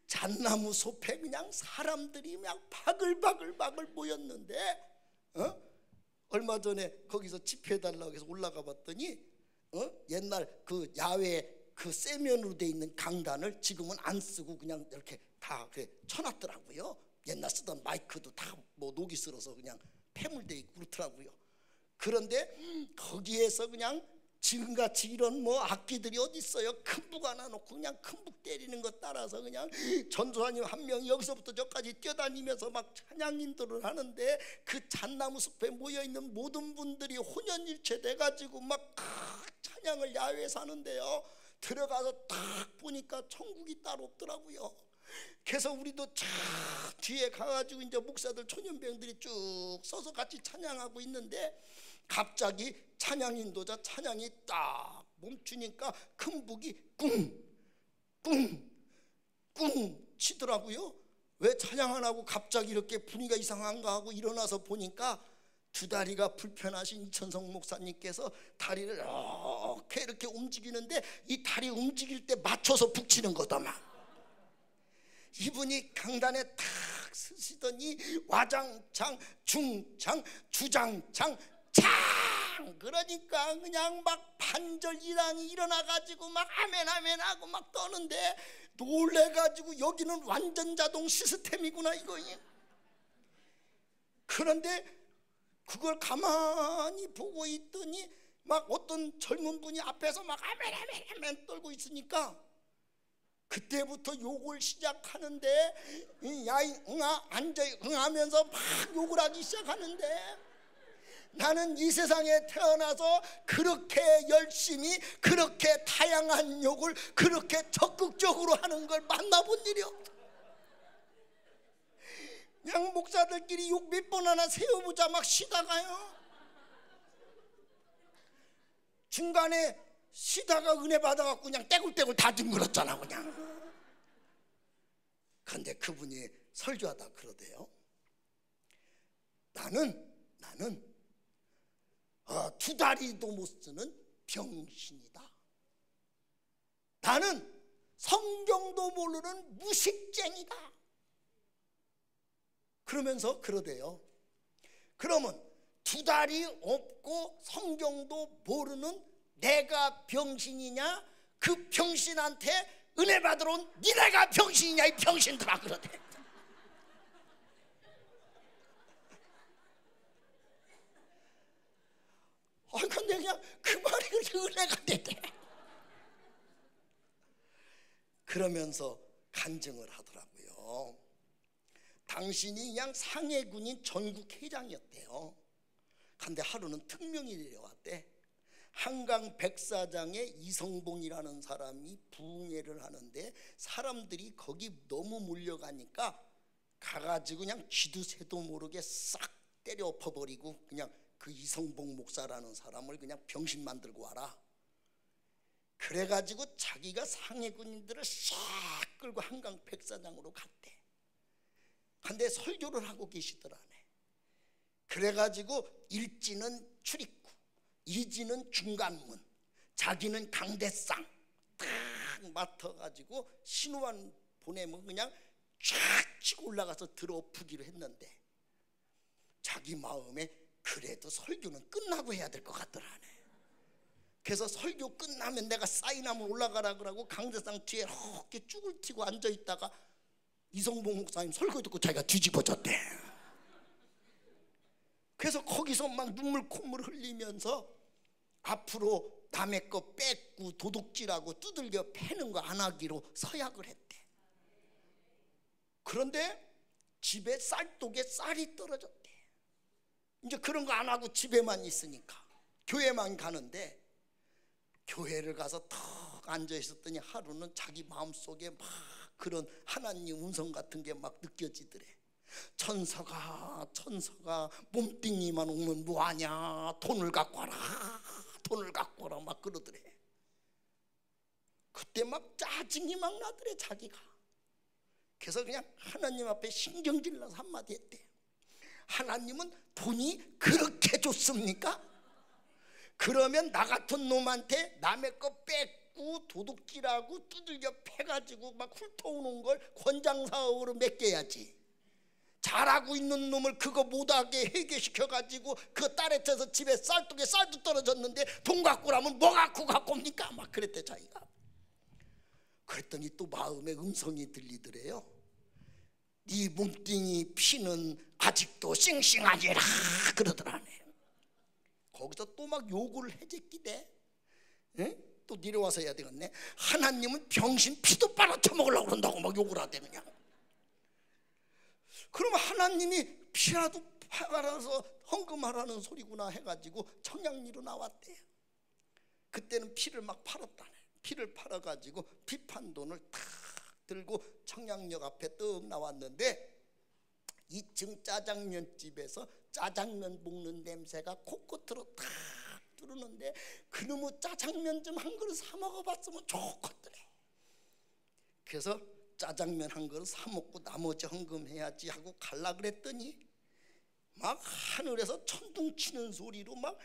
[SPEAKER 1] 잣나무 숲에 그냥 사람들이 그냥 바글바글 모였는데, 얼마 전에 거기서 집회해달라고 해서 올라가 봤더니 옛날 그 야외 그 세면으로 돼 있는 강단을 지금은 안 쓰고 그냥 이렇게 다 쳐놨더라고요. 옛날 쓰던 마이크도 다 뭐 녹이 슬어서 그냥 폐물돼 있고 그렇더라고요. 그런데 거기에서 그냥 지금같이 이런 뭐 악기들이 어디 있어요? 큰북 하나 놓고 그냥 큰북 때리는 것 따라서 그냥 전도사님 한 명이 여기서부터 저까지 뛰어다니면서 막 찬양 인도를 하는데, 그 잣나무 숲에 모여있는 모든 분들이 혼연일체 돼가지고 막 찬양을 야외에서 하는데요, 들어가서 딱 보니까 천국이 따로 없더라고요. 그래서 우리도 차 뒤에 가가지고 이제 목사들 초년병들이 쭉 서서 같이 찬양하고 있는데 갑자기 찬양 인도자 찬양이 딱 멈추니까 큰 북이 꿍꿍꿍 치더라고요. 왜 찬양 안 하고 갑자기 이렇게 분위기가 이상한가 하고 일어나서 보니까 두 다리가 불편하신 이천성 목사님께서 다리를 이렇게 움직이는데 이 다리 움직일 때 맞춰서 북치는 거다. 막 이분이 강단에 탁 서시더니 와장창 중창 주장창 창 그러니까 그냥 막 반절 이랑이 일어나가지고 막 아멘 아멘 하고 막 떠는데 놀래가지고 여기는 완전 자동 시스템이구나 이거. 그런데 그걸 가만히 보고 있더니 막 어떤 젊은 분이 앞에서 막 아멘 아멘 아멘 떨고 있으니까 그때부터 욕을 시작하는데 야이 응아 앉아 응하면서 막 욕을 하기 시작하는데 나는 이 세상에 태어나서 그렇게 열심히 그렇게 다양한 욕을 그렇게 적극적으로 하는 걸 만나본 일이 없다. 그냥 목사들끼리 욕 몇 번 하나 세워보자 막 쉬다가요 중간에 쉬다가 은혜 받아갖고 그냥 떼굴떼굴 다 둥그렇잖아 그냥. 그런데 그분이 설교하다 그러대요. 나는 두 다리도 못 쓰는 병신이다. 나는 성경도 모르는 무식쟁이다. 그러면서 그러대요. 그러면 두 다리 없고 성경도 모르는 내가 병신이냐 그 병신한테 은혜 받으러 온 니네가 병신이냐 이 병신들아 그러대. 근데 그냥 그 말이 그렇게 은혜가 되대. 그러면서 간증을 하더라고요. 당신이 그냥 상해군인 전국 회장이었대요. 근데 하루는 특명이 내려왔대. 한강 백사장에 이성봉이라는 사람이 부흥회를 하는데 사람들이 거기 너무 몰려가니까 가가지고 그냥 쥐도 새도 모르게 싹 때려 엎어버리고 그냥 그 이성봉 목사라는 사람을 그냥 병신 만들고 와라. 그래가지고 자기가 상해군인들을 싹 끌고 한강 백사장으로 갔대. 근데 설교를 하고 계시더라네. 그래가지고 일지는 출입구, 이지는 중간문, 자기는 강대상 딱 맡아가지고 신호만 보내면 그냥 쫙 치고 올라가서 들어엎기로 했는데 자기 마음에 그래도 설교는 끝나고 해야 될 것 같더라네. 그래서 설교 끝나면 내가 사인하면 올라가라 그러고 강대상 뒤에 이렇게 쭈글 튀고 앉아있다가 이성봉 목사님 설교 듣고 자기가 뒤집어졌대. 그래서 거기서 막 눈물 콧물 흘리면서 앞으로 남의 거 뺏고 도둑질하고 두들겨 패는 거 안 하기로 서약을 했대. 그런데 집에 쌀독에 쌀이 떨어졌대. 이제 그런 거 안 하고 집에만 있으니까 교회만 가는데 교회를 가서 턱 앉아 있었더니 하루는 자기 마음속에 막 그런 하나님 음성 같은 게 막 느껴지더래. 천사가 몸뚱이만 오면 뭐하냐 돈을 갖고 와라 돈을 갖고 와라 막 그러더래. 그때 막 짜증이 막 나더래 자기가. 그래서 그냥 하나님 앞에 신경질 나서 한마디 했대. 하나님은 돈이 그렇게 좋습니까? 그러면 나 같은 놈한테 남의 거 뺏고 도둑질하고 두들겨 패가지고 막 훑어오는 걸 권장사업으로 맡겨야지. 잘하고 있는 놈을 그거 못하게 해결시켜가지고 그 딸에 쳐서 집에 쌀독에 쌀도 떨어졌는데 돈 갖고 라면 뭐 갖고 옵니까? 막 그랬대 자기가. 그랬더니 또 마음에 음성이 들리더래요. 네 몸뚱이 피는 아직도 싱싱하니라 그러더라네. 거기서 또 막 욕을 해제끼대. 또 내려와서 해야 되겠네. 하나님은 병신 피도 빨아쳐먹으려고 그런다고 막 욕을 하대 그냥. 그러면 하나님이 피라도 팔아서 헌금하라는 소리구나 해가지고 청량리로 나왔대. 그때는 피를 막 팔았다네. 피를 팔아가지고 피 판 돈을 탁 들고 청량역 앞에 떡 나왔는데 2층 짜장면집에서 짜장면 볶는 냄새가 코끝으로 탁 들어오는데 그놈의 짜장면 좀 한 그릇 사 먹어봤으면 좋겠더래. 그래서 짜장면 한 그릇 사 먹고 나머지 헌금해야지 하고 갈라 그랬더니 막 하늘에서 천둥 치는 소리로 막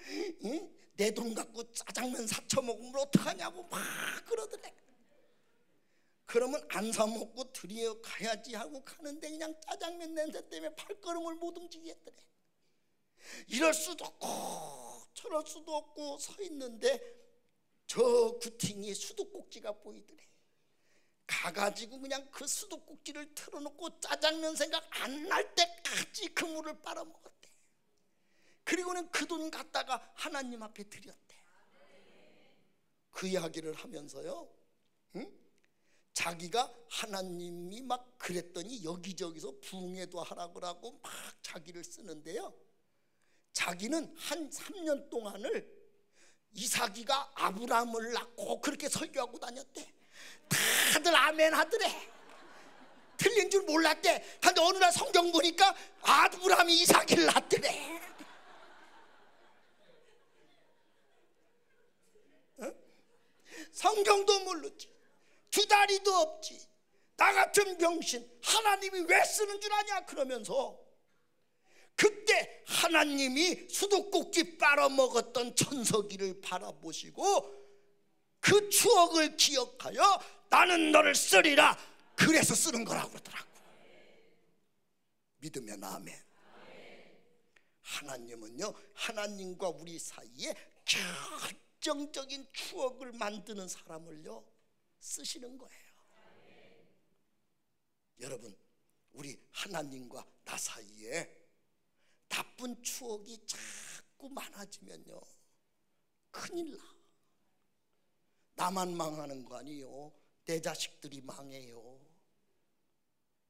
[SPEAKER 1] 내 돈 갖고 짜장면 사쳐 먹으면 어떡하냐고 막 그러더래. 그러면 안 사 먹고 드려 가야지 하고 가는데 그냥 짜장면 냄새 때문에 발걸음을 못 움직이겠더래. 이럴 수도 없고 저럴 수도 없고 서 있는데 저 구팅이 수도꼭지가 보이더래. 가가지고 그냥 그 수도꼭지를 틀어놓고 짜장면 생각 안 날 때까지 그 물을 빨아먹었대. 그리고는 그 돈 갖다가 하나님 앞에 드렸대. 그 이야기를 하면서요, 자기가 하나님이 막 그랬더니 여기저기서 부흥회도 하라고 하고 막 자기를 쓰는데요, 자기는 한 3년 동안을 이삭이가 아브라함을 낳고 그렇게 설교하고 다녔대. 다들 아멘 하더래. 틀린 줄 몰랐대. 근데 어느 날 성경 보니까 아브라함이 이삭을 낳더래. 성경도 모르지, 두 다리도 없지, 나 같은 병신 하나님이 왜 쓰는 줄 아냐 그러면서 그때 하나님이 수도꼭지 빨아먹었던 천석이를 바라보시고 그 추억을 기억하여 나는 너를 쓰리라 그래서 쓰는 거라고 그러더라고. 믿으면 아멘. 하나님은요, 하나님과 우리 사이에 결정적인 추억을 만드는 사람을요 쓰시는 거예요. 여러분, 우리 하나님과 나 사이에 나쁜 추억이 자꾸 많아지면요 큰일 나. 나만 망하는 거 아니에요. 내 자식들이 망해요.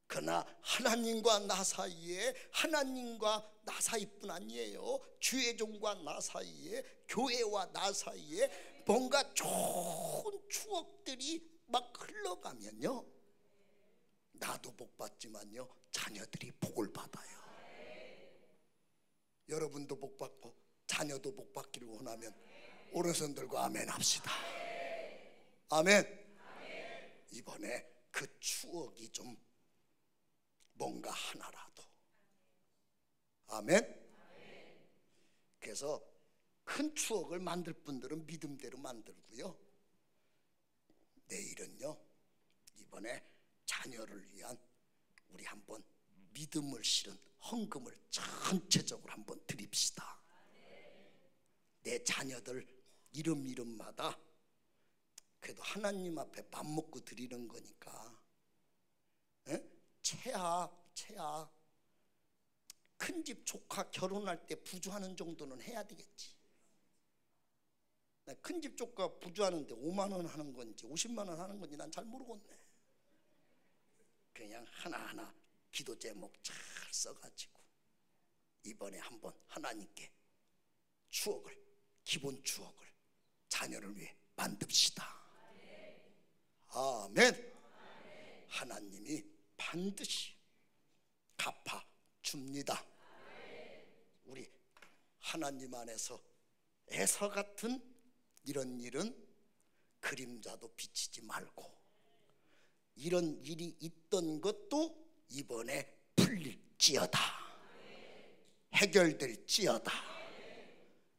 [SPEAKER 1] 그러나 하나님과 나 사이에, 하나님과 나 사이뿐 아니에요, 주의 종과 나 사이에, 교회와 나 사이에 뭔가 좋은 추억들이 막 흘러가면요 나도 복 받지만요 자녀들이 복을 받아요. 여러분도 복 받고 자녀도 복 받기를 원하면 오른손 들고 아멘 합시다. 아멘. 이번에 그 추억이 좀 뭔가 하나라도. 아멘. 그래서 큰 추억을 만들 분들은 믿음대로 만들고요, 내일은요 이번에 자녀를 위한 우리 한번 믿음을 실은 헌금을 전체적으로 한번 드립시다. 내 자녀들 이름마다 그래도 하나님 앞에 밥 먹고 드리는 거니까, 채아 큰 집 조카 결혼할 때 부주하는 정도는 해야 되겠지. 큰 집 조카 부주하는데 5만 원 하는 건지 50만 원 하는 건지 난 잘 모르겠네. 그냥 하나하나 기도 제목 잘 써가지고 이번에 한번 하나님께 추억을, 기본 추억을 자녀를 위해 만듭시다. 아멘. 하나님이 반드시 갚아줍니다. 우리 하나님 안에서 에서 같은 이런 일은 그림자도 비치지 말고, 이런 일이 있던 것도 이번에 풀릴지어다, 해결될지어다,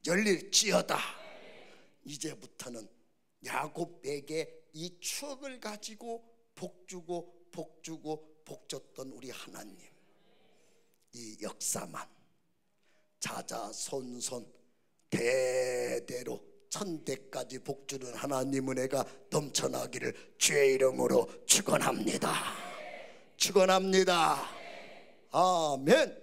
[SPEAKER 1] 열릴지어다. 이제부터는 야곱에게 이 추억을 가지고 복주고 복줬던 우리 하나님, 이 역사만 자자손손 대대로 천대까지 복주는 하나님 은혜가 넘쳐나기를 주의 이름으로 축원합니다. 축원합니다. 아멘.